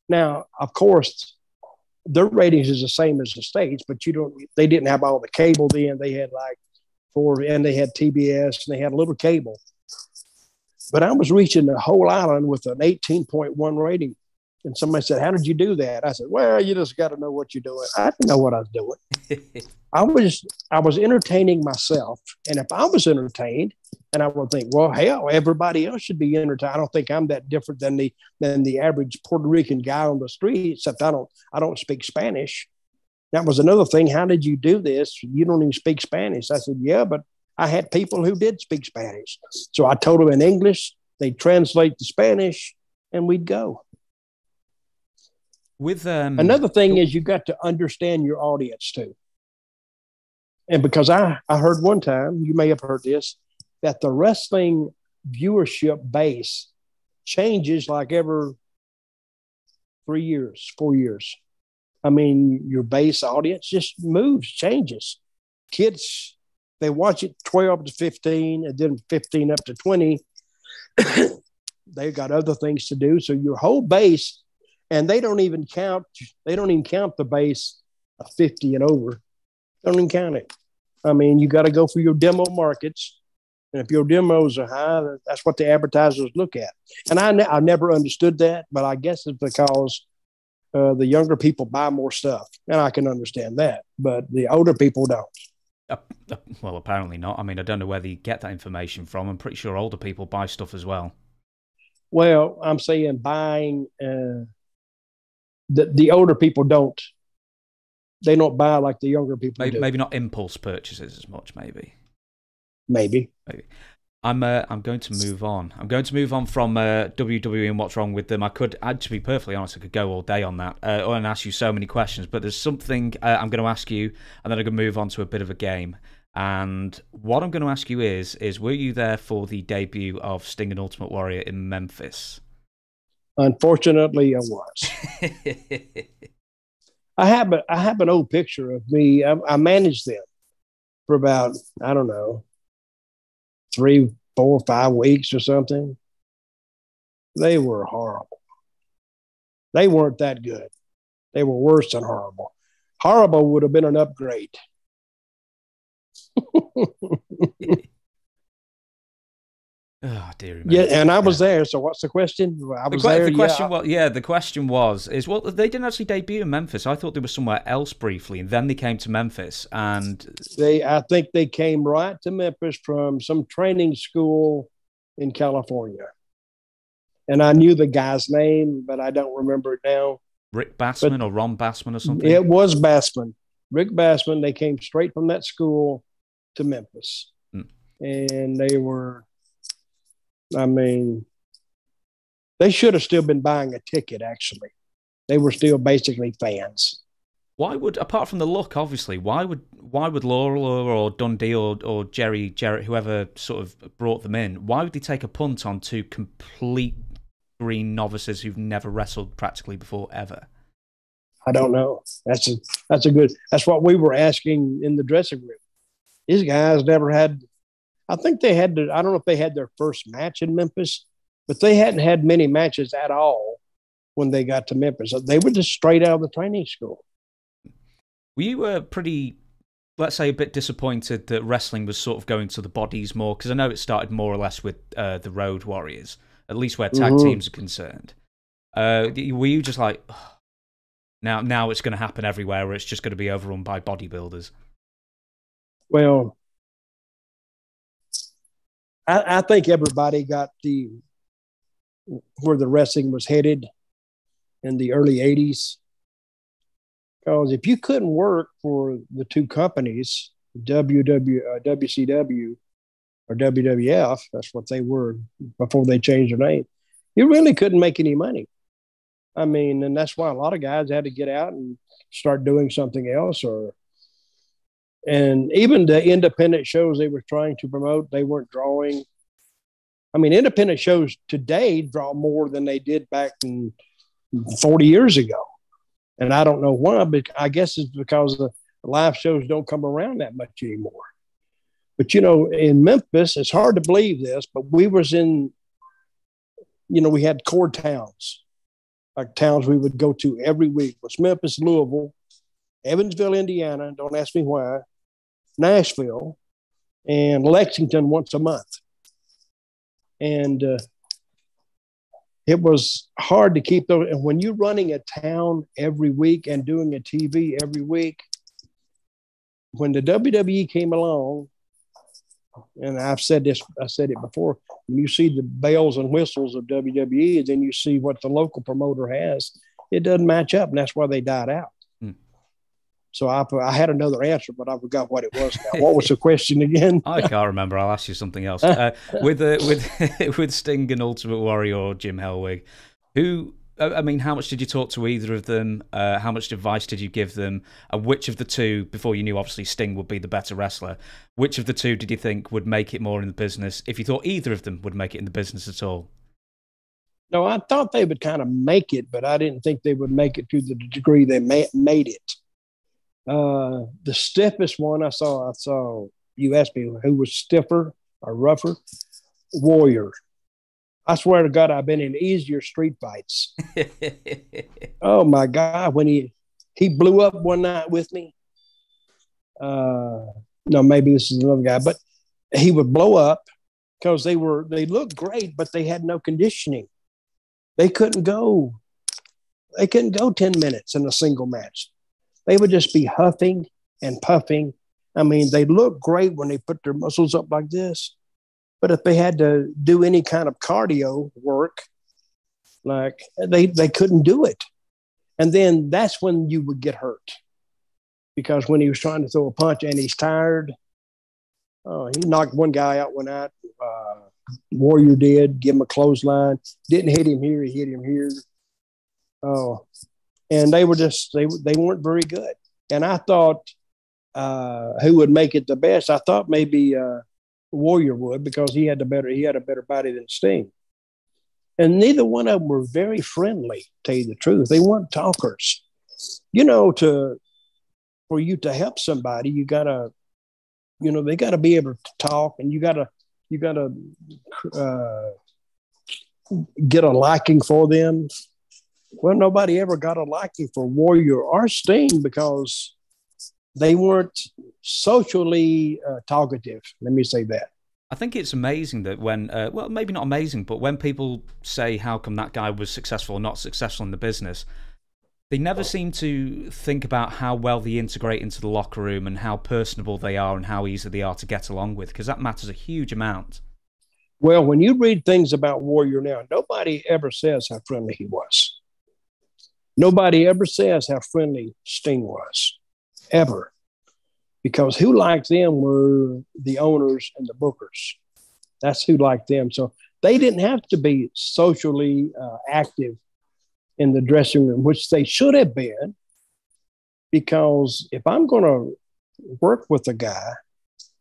Now, of course, their ratings is the same as the States, but they didn't have all the cable then. They had and they had TBS and they had a little cable. But I was reaching the whole island with an 18.1 rating. And somebody said, "How did you do that?" I said, "Well, you just got to know what you're doing." I didn't know what I was doing. I was entertaining myself, and if I was entertained, and I would think, well, hell, everybody else should be entertained. I don't think I'm that different than the average Puerto Rican guy on the street, except I don't speak Spanish. That was another thing. How did you do this? You don't even speak Spanish. I said, yeah, but I had people who did speak Spanish. So I told them in English, they'd translate to Spanish, and we'd go. With another thing is you got to understand your audience too. And because I heard one time, you may have heard this, that the wrestling viewership base changes like every 3 years, 4 years. I mean, your base audience just moves, changes. Kids, they watch it 12 to 15 and then 15 up to 20. They've got other things to do. So your whole base, and they don't even count the base of 50 and over. Don't even count it. I mean, you got to go for your demo markets. And if your demos are high, that's what the advertisers look at. And I never understood that, but I guess it's because the younger people buy more stuff. And I can understand that. But the older people don't. Well, apparently not. I mean, I don't know where you get that information from. I'm pretty sure older people buy stuff as well. Well, I'm saying buying, the older people don't. They don't buy like the younger people do. Maybe not impulse purchases as much, maybe. Maybe. I'm going to move on. I'm going to move on from WWE and what's wrong with them. To be perfectly honest, I could go all day on that and ask you so many questions, but there's something I'm going to ask you, and then I'm going to move on to a bit of a game. And what I'm going to ask you is were you there for the debut of Sting and Ultimate Warrior in Memphis? Unfortunately, I was. I have an old picture of me. I managed them for about, I don't know, 3, 4, 5 weeks or something. They were horrible. They weren't that good. They were worse than horrible. Horrible would have been an upgrade. Oh dear. Yeah, and I was there. So what's the question? The question was they didn't actually debut in Memphis. I thought they were somewhere else briefly, and then they came to Memphis. And I think they came right to Memphis from some training school in California. And I knew the guy's name, but I don't remember it now. Rick Bassman or Ron Bassman or something. It was Bassman. Rick Bassman. They came straight from that school to Memphis, and they were. I mean, they should have still been buying a ticket, actually. They were still basically fans. Why would, apart from the look, obviously, why would Laurel or Dundee or Jerry Jarrett, whoever sort of brought them in, why would they take a punt on 2 complete green novices who've never wrestled practically before, ever? I don't know. That's what we were asking in the dressing room. These guys never had. I think they had I don't know if they had their first match in Memphis, but they hadn't had many matches at all when they got to Memphis. They were just straight out of the training school. Were you pretty, let's say, a bit disappointed that wrestling was sort of going to the bodies more? Because I know it started more or less with the Road Warriors, at least where tag teams are concerned. Were you just like, oh, now it's going to happen everywhere, or it's just going to be overrun by bodybuilders? Well, I think everybody got where the wrestling was headed in the early 80s. Because if you couldn't work for the 2 companies, WCW or WWF, that's what they were before they changed their name, you really couldn't make any money. I mean, and that's why a lot of guys had to get out and start doing something else. And even the independent shows they were trying to promote, they weren't drawing. I mean, independent shows today draw more than they did back in 40 years ago. And I don't know why, but I guess it's because the live shows don't come around that much anymore. But, in Memphis, it's hard to believe this, but we was in, we had core towns, like towns we would go to every week. It was Memphis, Louisville, Evansville, Indiana, don't ask me why, Nashville, and Lexington once a month. And it was hard to keep those. And when you're running a town every week and doing a TV every week, when the WWE came along, and I said it before, when you see the bells and whistles of WWE, and then you see what the local promoter has, it doesn't match up, and that's why they died out. So I had another answer, but I forgot what it was now. What was the question again? I can't remember. I'll ask you something else. With Sting and Ultimate Warrior, Jim Hellwig, how much did you talk to either of them? How much advice did you give them? And which of the two, before you knew obviously Sting would be the better wrestler, which of the two did you think would make it more in the business, if you thought either of them would make it in the business at all? No, I thought they would kind of make it, but I didn't think they would make it to the degree they made it. The stiffest one I saw, you asked me who was stiffer or rougher, Warrior. I swear to God, I've been in easier street fights. Oh my God, when he blew up one night with me. No, maybe this is another guy, but he would blow up because they looked great, but they had no conditioning. They couldn't go 10 minutes in a single match. They would just be huffing and puffing. I mean, they look great when they put their muscles up like this. But if they had to do any kind of cardio work, like they couldn't do it. And then that's when you would get hurt. Because when he was trying to throw a punch and he's tired, he knocked one guy out one night. Warrior did, give him a clothesline. Didn't hit him here, he hit him here. Oh. And they were they weren't very good. And I thought who would make it the best? I thought maybe Warrior would, because he had a better body than Sting. And neither one of them were very friendly, to tell you the truth. They weren't talkers. You know, for you to help somebody, you gotta, they gotta be able to talk, and you gotta get a liking for them. Well, nobody ever got a liking for Warrior or Sting because they weren't socially talkative. Let me say that. I think it's amazing that when, well, maybe not amazing, but when people say how come that guy was successful or not successful in the business, they never seem to think about how well they integrate into the locker room and how personable they are and how easy they are to get along with, because that matters a huge amount. Well, when you read things about Warrior now, nobody ever says how friendly he was. Nobody ever says how friendly Sting was, ever. Because who liked them were the owners and the bookers. That's who liked them. So they didn't have to be socially active in the dressing room, which they should have been. Because if I'm going to work with a guy,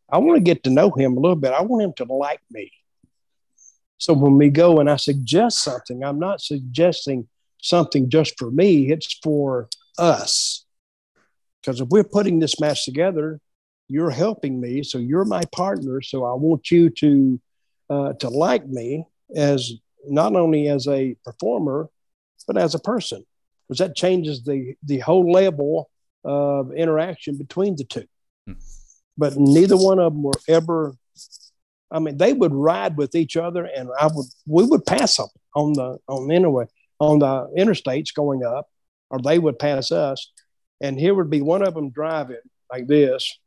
I want to get to know him a little bit. I want him to like me. So when we go and I suggest something, I'm not suggesting something just for me, it's for us. Because if we're putting this match together, you're helping me, so you're my partner. So I want you to like me as not only as a performer, but as a person, because that changes the whole level of interaction between the two. But neither one of them were ever. I mean, they would ride with each other, and we would pass them on the interstates going up, or they would pass us. And here would be one of them driving like this,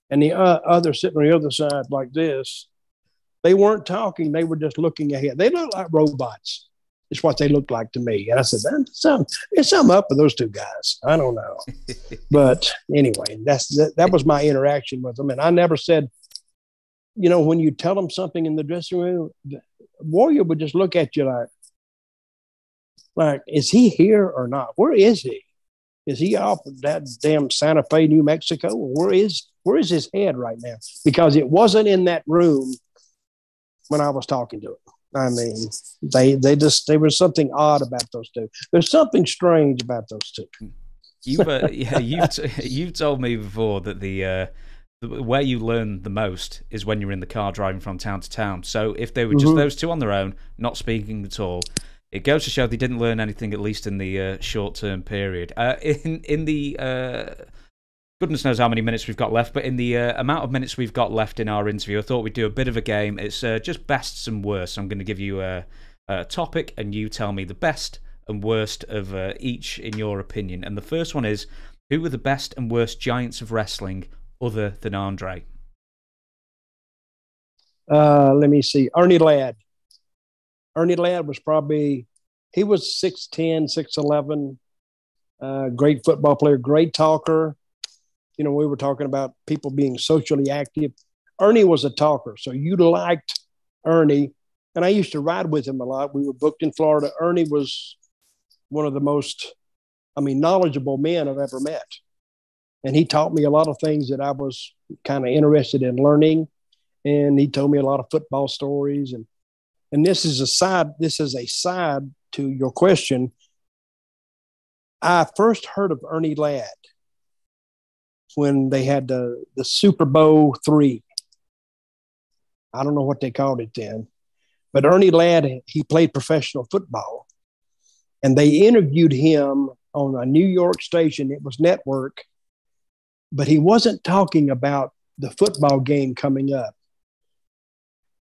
and the other sitting on the other side like this. They weren't talking. They were just looking ahead. They looked like robots. It's what they looked like to me. And I said, there's something up with those two guys. I don't know. But anyway, that was my interaction with them. And I never said, when you tell them something in the dressing room, the Warrior would just look at you like, is he here or not? Where is he? Is he off of that damn Santa Fe, New Mexico? Where is his head right now? Because it wasn't in that room when I was talking to him. I mean, there was something odd about those two. There's something strange about those two. You've told me before that the where you learn the most is when you're in the car driving from town to town. So if they were just those two on their own, not speaking at all, it goes to show they didn't learn anything, at least in the short-term period. In the goodness knows how many minutes we've got left, but in the amount of minutes we've got left in our interview, I thought we'd do a bit of a game. It's just bests and worsts. I'm going to give you a topic, and you tell me the best and worst of each in your opinion. And the first one is, who were the best and worst giants of wrestling other than Andre? Let me see. Ernie Ladd. Ernie Ladd was probably, he was 6'10", 6'11", great football player, great talker. You know, we were talking about people being socially active. Ernie was a talker, so you liked Ernie. And I used to ride with him a lot. We were booked in Florida. Ernie was one of the most, knowledgeable men I've ever met. And he taught me a lot of things that I was kind of interested in learning. And he told me a lot of football stories. And this is a side to your question. I first heard of Ernie Ladd when they had the Super Bowl III. I don't know what they called it then. But Ernie Ladd, he played professional football. And they interviewed him on a New York station. It was network. But he wasn't talking about the football game coming up.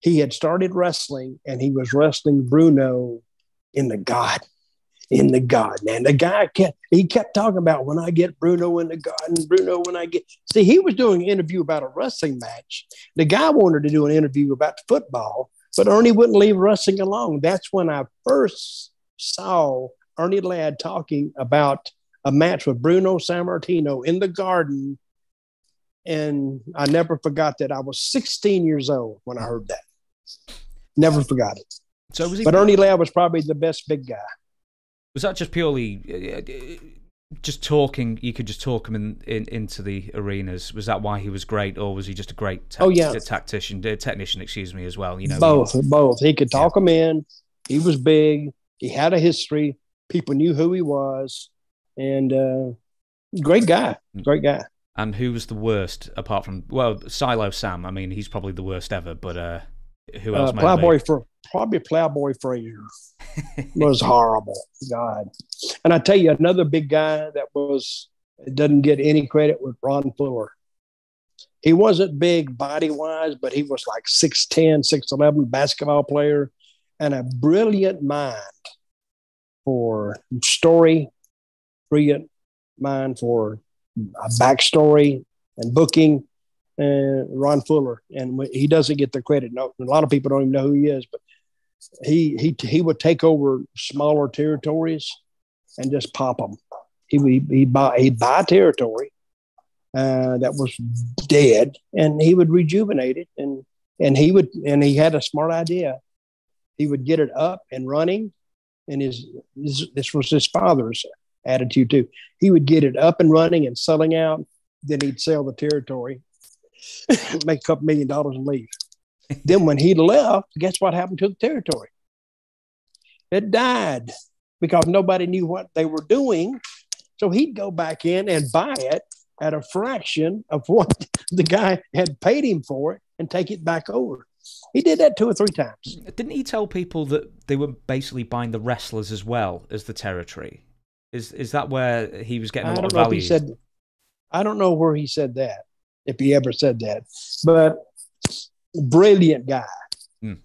He had started wrestling, and he was wrestling Bruno in the garden. And the guy kept talking about, when I get Bruno in the garden, Bruno, when I get. See, he was doing an interview about a wrestling match. The guy wanted to do an interview about football, but Ernie wouldn't leave wrestling alone. That's when I first saw Ernie Ladd talking about a match with Bruno Sammartino in the garden. And I never forgot that. I was 16 years old when I heard that. Never forgot it. So was he? But Ernie Ladd was probably the best big guy. Was that just purely just talking? You could just talk him into the arenas. Was that why he was great, or was he just a great technician, excuse me, as well? You know, both. He could talk him in. He was big. He had a history. People knew who he was, and great guy. Great guy. And who was the worst, apart from Silo Sam? I mean, he's probably the worst ever. But who else? Probably Plowboy Frazier was horrible. God. And I tell you, another big guy that doesn't get any credit was Ron Fuller. He wasn't big body-wise, but he was like 6'10", 6'11", basketball player, and a brilliant mind for story, brilliant mind for a backstory and booking. Ron Fuller, and he doesn't get the credit. No, a lot of people don't even know who he is, but he would take over smaller territories and just pop them. He'd buy territory that was dead, and he would rejuvenate it, and he had a smart idea. He would get it up and running, and this was his father's attitude too. He would get it up and running and selling out. Then he'd sell the territory, make a couple $1 million and leave. Then when he left, guess what happened to the territory? It died because nobody knew what they were doing. So he'd go back in and buy it at a fraction of what the guy had paid him for it and take it back over. He did that 2 or 3 times. Didn't he tell people that they were basically buying the wrestlers as well as the territory? Is that where he was getting a lot of value? I don't know where he said that, if he ever said that. But brilliant guy. Mm.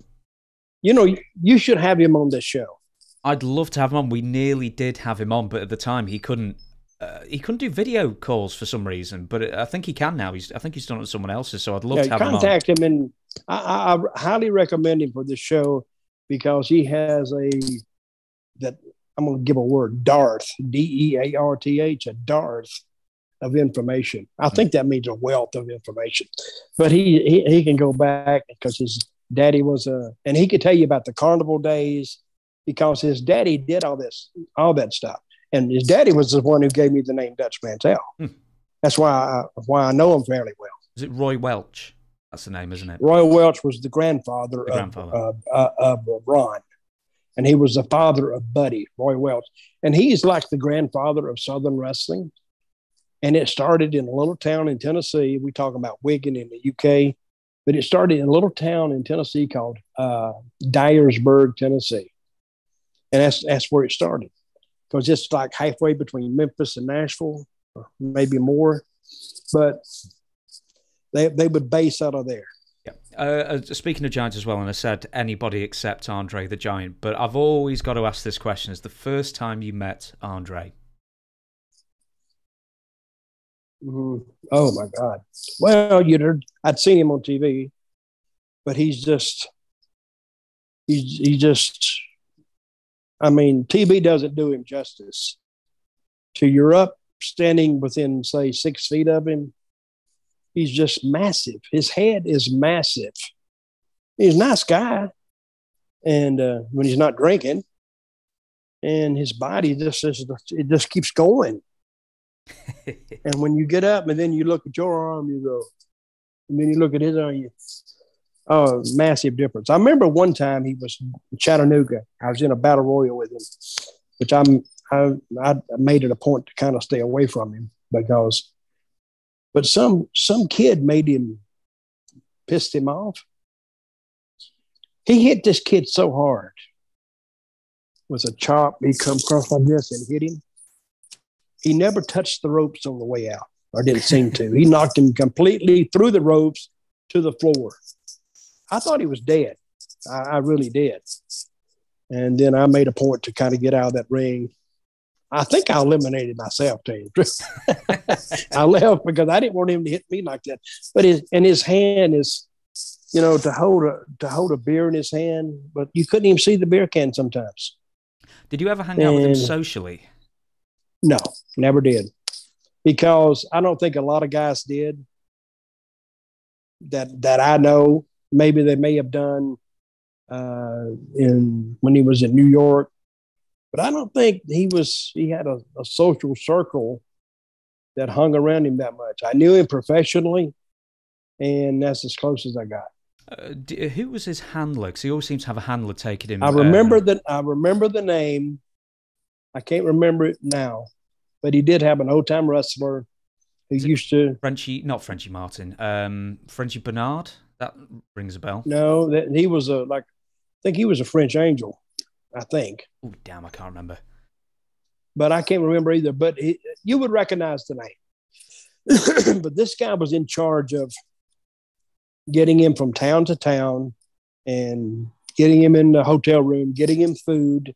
You know, you should have him on this show. I'd love to have him on. We nearly did have him on, but at the time he couldn't do video calls for some reason. But I think he can now. I think he's done it with someone else's, so I'd love to have him on. Contact him, and I highly recommend him for this show because he has I'm going to give a word, dearth, D-E-A-R-T-H, a dearth of information. I think that means a wealth of information. But he can go back because his daddy was and he could tell you about the carnival days because his daddy did all that stuff. And his daddy was the one who gave me the name Dutch Mantell. That's why I know him fairly well. Is it Roy Welch? That's the name, isn't it? Roy Welch was the grandfather of Ron. And he was the father of Buddy, Roy Welch. And he's like the grandfather of Southern wrestling. And it started in a little town in Tennessee. We talk about Wigan in the UK. But it started in a little town in Tennessee called Dyersburg, Tennessee. And that's where it started. Because it's like halfway between Memphis and Nashville, or maybe more. But they would base out of there. Yeah. Speaking of giants as well, and I said anybody except Andre the Giant, but I've always got to ask this question: is the first time you met Andre? Mhm. Oh my God! Well, I'd seen him on TV, but he's just. I mean, TV doesn't do him justice. Till you're up standing within, say, 6 feet of him, he's just massive. His head is massive. He's a nice guy, and when he's not drinking, and his body just keeps going. And when you get up and then you look at your arm, you go, and then you look at his arm, massive difference. I remember one time he was in Chattanooga. I was in a battle royal with him, which I made it a point to kind of stay away from him but some kid pissed him off. He hit this kid so hard with a chop. He come across like this and hit him. He never touched the ropes on the way out, or didn't seem to. He knocked him completely through the ropes to the floor. I thought he was dead. I really did. And then I made a point to kind of get out of that ring. I think I eliminated myself, to you. I left because I didn't want him to hit me like that. But his hand is, to hold a beer in his hand, but you couldn't even see the beer can sometimes. Did you ever hang out with him socially? No, never did. Because I don't think a lot of guys did that I know. Maybe they may have done when he was in New York, but I don't think he had a social circle that hung around him that much. I knew him professionally, and that's as close as I got. Who was his handler? Because he always seems to have a handler taking him. I remember the name. I can't remember it now, but he did have an old-time wrestler who used to not Frenchie Martin, Frenchie Bernard. That rings a bell. No, he was I think he was a French Angel. I think. Oh damn, I can't remember. But I can't remember either. But you would recognize the name. But this guy was in charge of getting him from town to town and getting him in the hotel room, getting him food,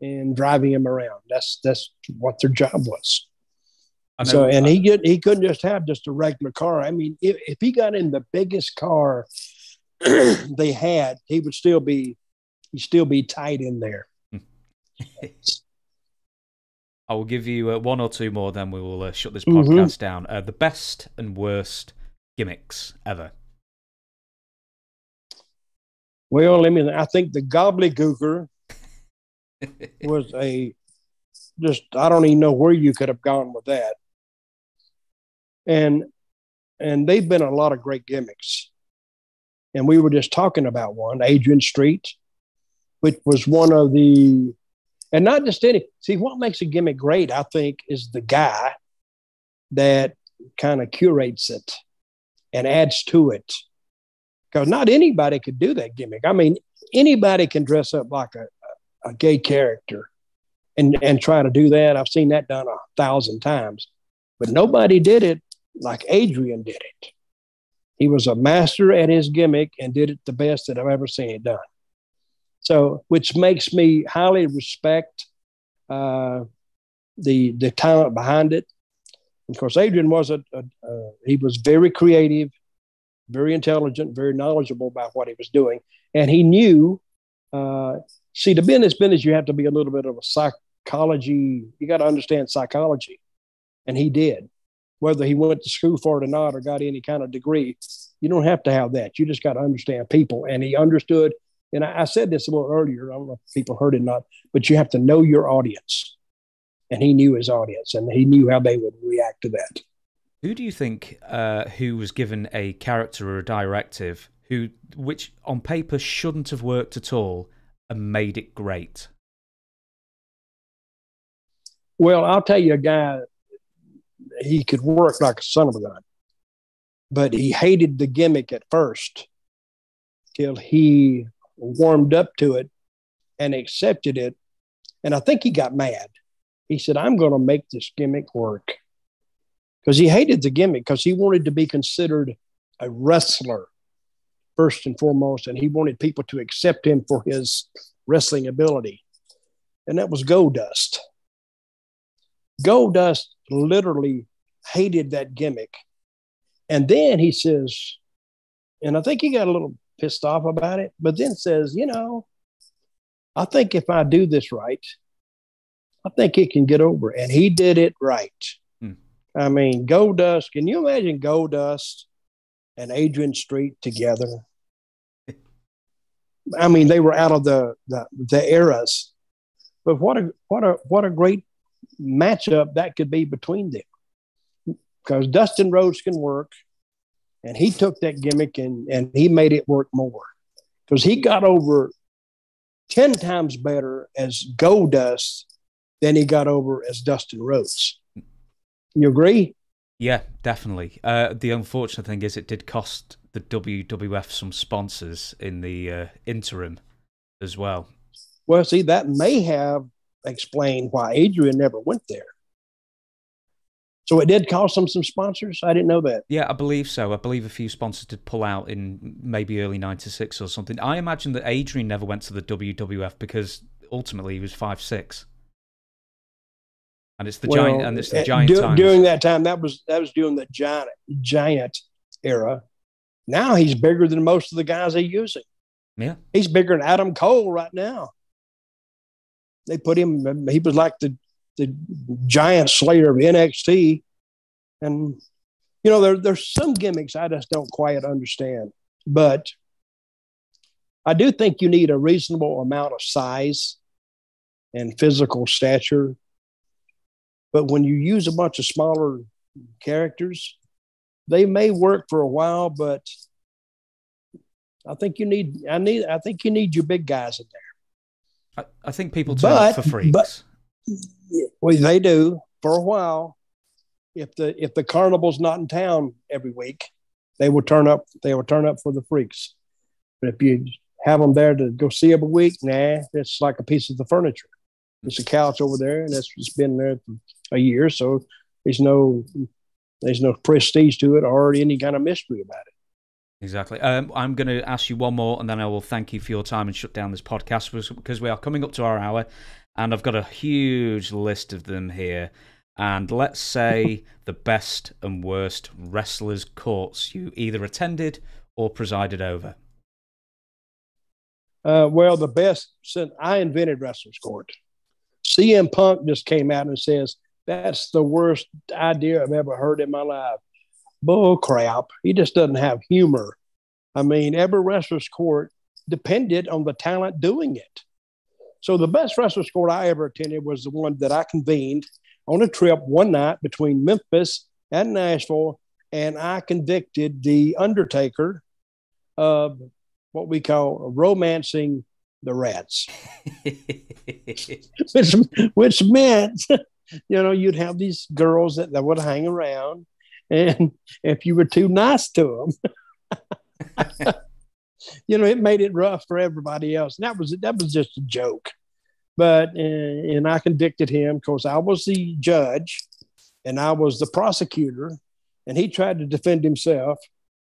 and driving him around. That's what their job was. So, and he couldn't just have just a regular car. I mean, if he got in the biggest car they had, he'd still be tight in there. I will give you one or two more, then we will shut this podcast down. The best and worst gimmicks ever. Well, I think the gobbledygooker was I don't even know where you could have gone with that. And they've been a lot of great gimmicks. And we were just talking about one, Adrian Street, which was one of the, and not just any, see what makes a gimmick great, I think, is the guy that kind of curates it and adds to it. Because not anybody could do that gimmick. I mean, anybody can dress up like a gay character and try to do that. I've seen that done 1,000 times. But nobody did it like Adrian did it. He was a master at his gimmick and did it the best that I've ever seen it done. So, which makes me highly respect the talent behind it. Of course, Adrian was he was very creative, very intelligent, very knowledgeable about what he was doing, and he knew. See, to be in this business, you have to be a little bit of a psychology. You got to understand psychology, and he did. Whether he went to school for it or not, or got any kind of degree, you don't have to have that. You just got to understand people, and he understood. And I said this a little earlier. I don't know if people heard it or not, but you have to know your audience. And he knew his audience, and he knew how they would react to that. Who do you think who was given a character or a directive which on paper shouldn't have worked at all and made it great? Well, I'll tell you a guy, he could work like a son of a gun, but he hated the gimmick at first till he warmed up to it and accepted it. And I think he got mad. He said, I'm going to make this gimmick work. Because he hated the gimmick because he wanted to be considered a wrestler. first and foremost, and he wanted people to accept him for his wrestling ability. And that was Goldust. Goldust literally hated that gimmick. And then he says, and I think he got a little pissed off about it, but then says, you know, I think if I do this right, I think it can get over. And he did it right. I mean, Goldust, can you imagine Goldust and Adrian Street together? I mean, they were out of the eras, but what a great matchup that could be between them, because Dustin Rhodes can work, and he took that gimmick and he made it work more, because he got over 10 times better as Goldust than he got over as Dustin Rhodes. You agree? Yeah, definitely. The unfortunate thing is it did cost the WWF some sponsors in the interim as well. Well, see, that may have explained why Adrian never went there. So it did cost them some sponsors? I didn't know that. Yeah, I believe so. I believe a few sponsors did pull out in maybe early 96 or something. I imagine that Adrian never went to the WWF because ultimately he was 5'6". And it's the giant, and it's the giant times. During that time, that was during the giant era. Now he's bigger than most of the guys they're using. Yeah, he's bigger than Adam Cole right now. They put him. He was like the giant slayer of NXT, and you know there's some gimmicks I just don't quite understand. But I do think you need a reasonable amount of size and physical stature. But when you use a bunch of smaller characters, they may work for a while, but I think you need your big guys in there. I think people turn up for freaks. Well, they do for a while. If the carnival's not in town every week, they will turn up. They will turn up for the freaks. But if you have them there to go see every week, nah, it's like a piece of the furniture. It's a couch over there, and it's been there for a year, so there's no prestige to it or any kind of mystery about it. Exactly. I'm going to ask you one more, and then I will thank you for your time and shut down this podcast, because we are coming up to our hour, and I've got a huge list of them here. And let's say the best and worst wrestlers' courts you either attended or presided over. Well, the best, since I invented Wrestlers Court. CM Punk just came out and says, that's the worst idea I've ever heard in my life. Bull crap. He just doesn't have humor. I mean, every Wrestlers Court depended on the talent doing it. So the best Wrestlers Court I ever attended was the one that I convened on a trip one night between Memphis and Nashville, and I convicted the Undertaker of what we call romancing the rats, which meant, you know, you'd have these girls that would hang around, and if you were too nice to them, you know, it made it rough for everybody else. And that was just a joke. But and I convicted him because I was the judge and I was the prosecutor, and he tried to defend himself.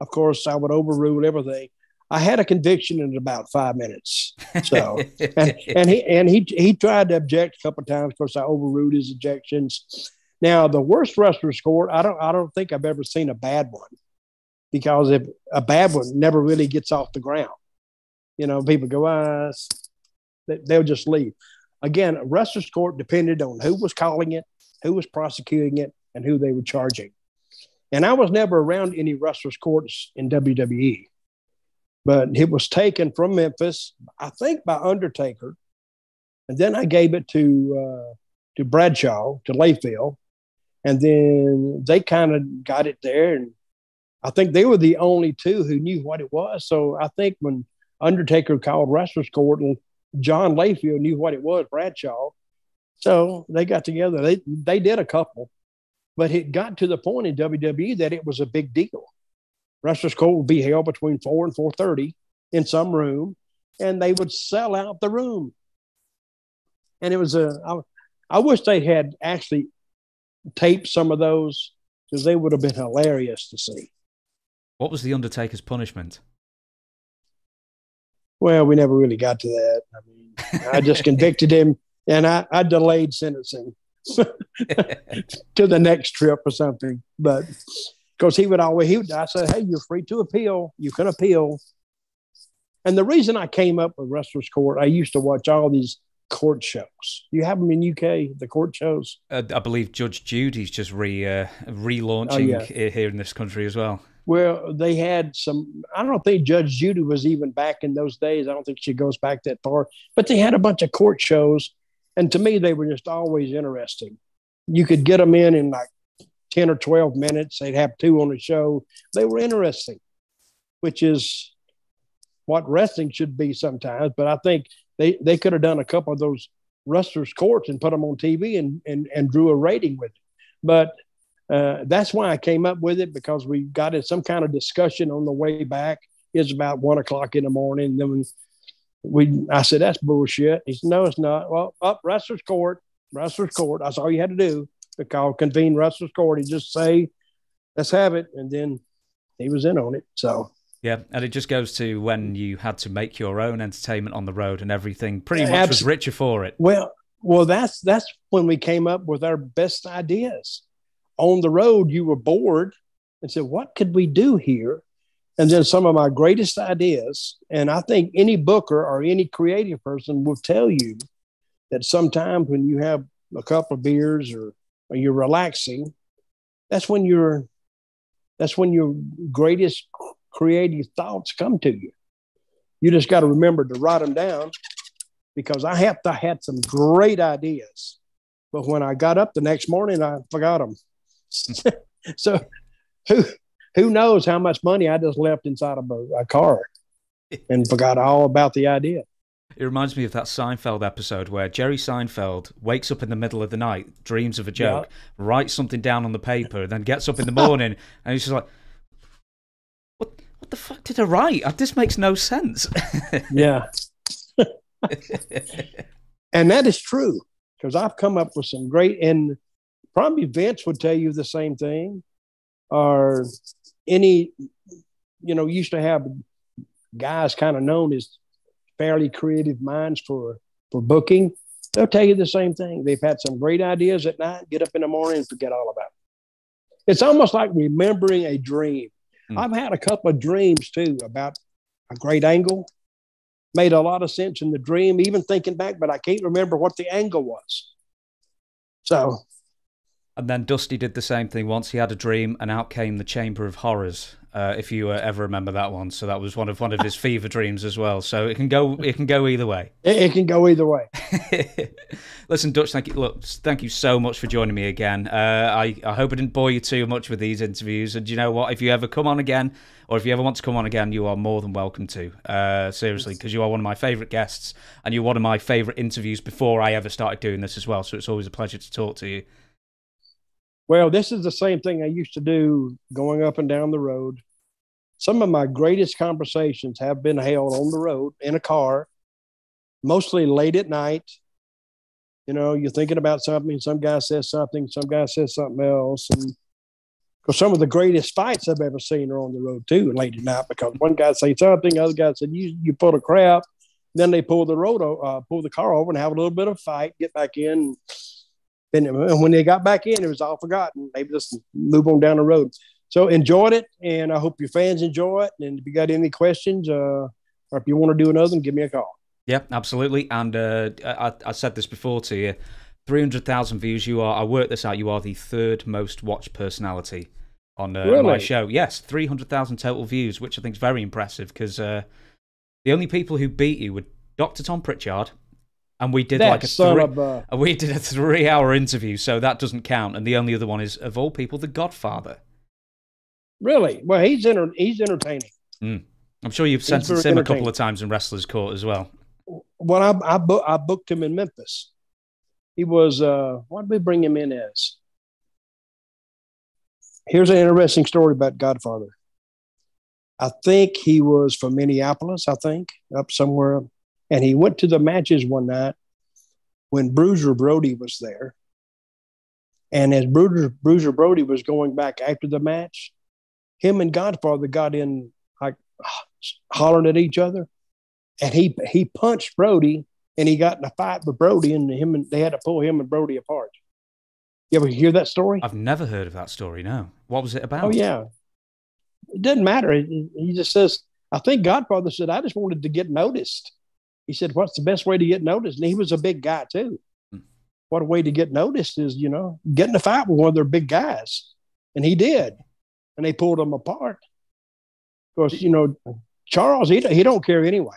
Of course, I would overrule everything. I had a conviction in about 5 minutes. So, and he tried to object a couple of times. Of course, I overruled his objections. Now, the worst wrestler's court, I don't think I've ever seen a bad one, because if a bad one never really gets off the ground, you know, people go, they'll just leave. Again, a wrestler's court depended on who was calling it, who was prosecuting it, and who they were charging. And I was never around any wrestler's courts in WWE. But it was taken from Memphis, I think, by Undertaker. And then I gave it to Bradshaw, to Layfield. And then they kind of got it there. And I think they were the only two who knew what it was. So I think when Undertaker called Wrestlers Court, and John Layfield knew what it was, Bradshaw. So they got together. They did a couple. But it got to the point in WWE that it was a big deal. Wrestlers Court would be held between 4 and 4:30 in some room, and they would sell out the room. And it was I wish they had actually taped some of those, because they would have been hilarious to see. What was the Undertaker's punishment? Well, we never really got to that. I mean, I just convicted him, and I delayed sentencing to the next trip or something. But because I said, hey, you're free to appeal. You can appeal. And the reason I came up with Wrestler's Court, I used to watch all these court shows. You have them in UK, the court shows? I believe Judge Judy's just relaunching here in this country as well. Well, they had some, I don't think Judge Judy was even back in those days. I don't think she goes back that far. But they had a bunch of court shows. And to me, they were just always interesting. You could get them in like 10 or 12 minutes. They'd have 2 on the show. They were interesting, which is what wrestling should be sometimes. But I think they could have done a couple of those wrestlers' courts and put them on TV and drew a rating with it. But that's why I came up with it, because we got in some kind of discussion on the way back. It's about 1 o'clock in the morning. Then I said, that's bullshit. He said, no, it's not. Well, Wrestler's Court. That's all you had to do. To call, convene Wrestler's Court. He just say, let's have it. And then he was in on it. So. Yeah, and it just goes to when you had to make your own entertainment on the road and everything pretty much was richer for it. Well, that's when we came up with our best ideas. On the road, you were bored and said, what could we do here? And then some of my greatest ideas, and I think any booker or any creative person will tell you that sometimes when you have a couple of beers or you're relaxing, that's when your greatest creative thoughts come to you. You just got to remember to write them down, because I had some great ideas, but when I got up the next morning, I forgot them. So who knows how much money I just left inside of a car and forgot all about the idea. It reminds me of that Seinfeld episode where Jerry Seinfeld wakes up in the middle of the night, dreams of a joke, writes something down on the paper, and then gets up in the morning and he's just like, what the fuck did I write? This makes no sense. Yeah. And that is true, because I've come up with some great, and probably Vince would tell you the same thing, or any, used to have guys kind of known as fairly creative minds for booking. They'll tell you the same thing. They've had some great ideas at night, get up in the morning and forget all about it. It's almost like remembering a dream. I've had a couple of dreams too about a great angle. Made a lot of sense in the dream, even thinking back, but I can't remember what the angle was. So. And then Dusty did the same thing once. He had a dream, and out came the Chamber of Horrors. If you ever remember that one, so that was one of his fever dreams as well. So it can go either way. It can go either way. Listen, Dutch, thank you so much for joining me again. I hope I didn't bore you too much with these interviews. And you know what? If you ever come on again, or if you ever want to come on again, you are more than welcome to. Seriously, because you are one of my favorite guests, and you're one of my favorite interviews before I ever started doing this as well. So it's always a pleasure to talk to you. Well, this is the same thing I used to do going up and down the road. Some of my greatest conversations have been held on the road in a car, mostly late at night. You're thinking about something, some guy says something, some guy says something else. And because some of the greatest fights I've ever seen are on the road too, late at night, because one guy says something, other guy said, you pull a crap. Then they pull the car over and have a little bit of a fight, get back in. And when they got back in, it was all forgotten. Maybe just move on down the road. So enjoyed it, and I hope your fans enjoy it. And if you got any questions, or if you want to do another one, give me a call. Yeah, absolutely. And I said this before to you, 300,000 views. I worked this out. You are the third most watched personality on my show. Yes, 300,000 total views, which I think is very impressive, because the only people who beat you were Dr. Tom Pritchard. And we did a 3-hour interview, so that doesn't count. And the only other one is, of all people, The Godfather. Really? Well, he's entertaining. I'm sure you've sentenced him a couple of times in Wrestler's Court as well. Well, I booked him in Memphis. He was, what did we bring him in as? Here's an interesting story about Godfather. I think he was from Minneapolis, up somewhere. And he went to the matches one night when Bruiser Brody was there. And as Bruiser Brody was going back after the match, him and Godfather got in like hollering at each other. and he punched Brody, and he got in a fight with Brody, and they had to pull him and Brody apart. You ever hear that story? I've never heard of that story. No, what was it about? Oh yeah, it doesn't matter. He just says, I think Godfather said, I just wanted to get noticed. He said, what's the best way to get noticed? And he was a big guy too. What a way to get noticed is, get in a fight with one of their big guys. And he did. And they pulled him apart. Of course, Charles, he don't care anyway.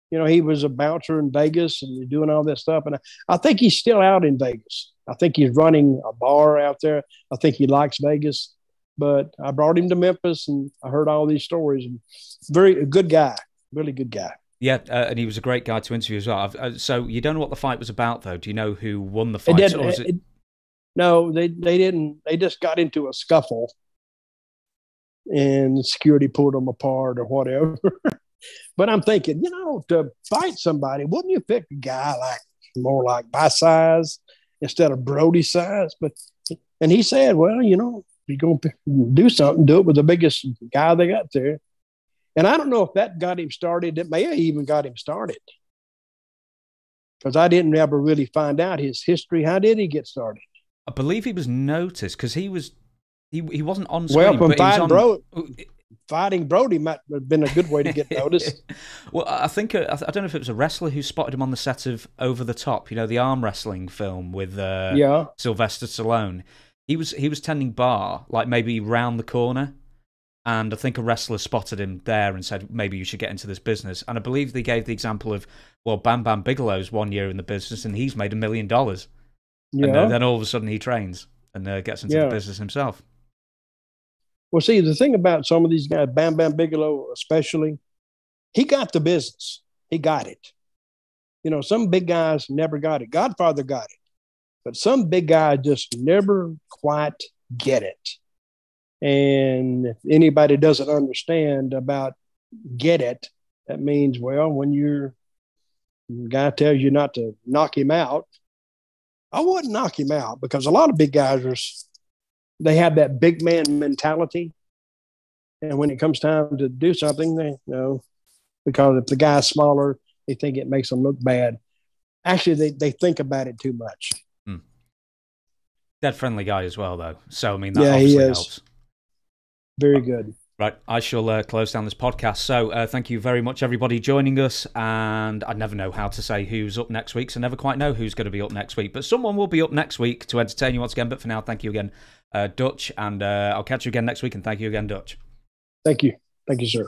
He was a bouncer in Vegas and doing all this stuff. And I think he's still out in Vegas. I think he's running a bar out there. I think he likes Vegas. But I brought him to Memphis, and I heard all these stories. And very good guy, really good guy. Yeah, and he was a great guy to interview as well. So you don't know what the fight was about, though? Do you know who won the fight? No, they didn't. They just got into a scuffle, and security pulled them apart or whatever. But I'm thinking, to fight somebody, wouldn't you pick a guy more like my size instead of Brody's size? And he said, well, if you're going to do something, do it with the biggest guy they got there. And I don't know if that got him started. It may have even got him started, because I didn't ever really find out his history. How did he get started? I believe he was noticed because he wasn't on Well, screen. from fighting Brody might have been a good way to get noticed. Well, I think I don't know if it was a wrestler who spotted him on the set of Over the Top, the arm wrestling film with Sylvester Stallone. He was tending bar, like maybe round the corner. And I think a wrestler spotted him there and said, maybe you should get into this business. And I believe they gave the example of, well, Bam Bam Bigelow's 1 year in the business and he's made $1 million. Yeah. And then all of a sudden he trains and gets into the business himself. Well, see, the thing about some of these guys, Bam Bam Bigelow especially, he got the business. He got it. Some big guys never got it. Godfather got it. But some big guys just never quite get it. And if anybody doesn't understand about get it, that means, well, when the guy tells you not to knock him out, I wouldn't knock him out, because a lot of big guys they have that big man mentality. And when it comes time to do something, because if the guy's smaller, they think it makes them look bad. Actually, they think about it too much. Dead friendly guy as well, though. So, that obviously helps. Very good. Right, I shall close down this podcast. So thank you very much, everybody, joining us. And I never know how to say who's up next week, so I never quite know who's going to be up next week. But someone will be up next week to entertain you once again. But for now, thank you again, Dutch. And I'll catch you again next week. And thank you again, Dutch. Thank you. Thank you, sir.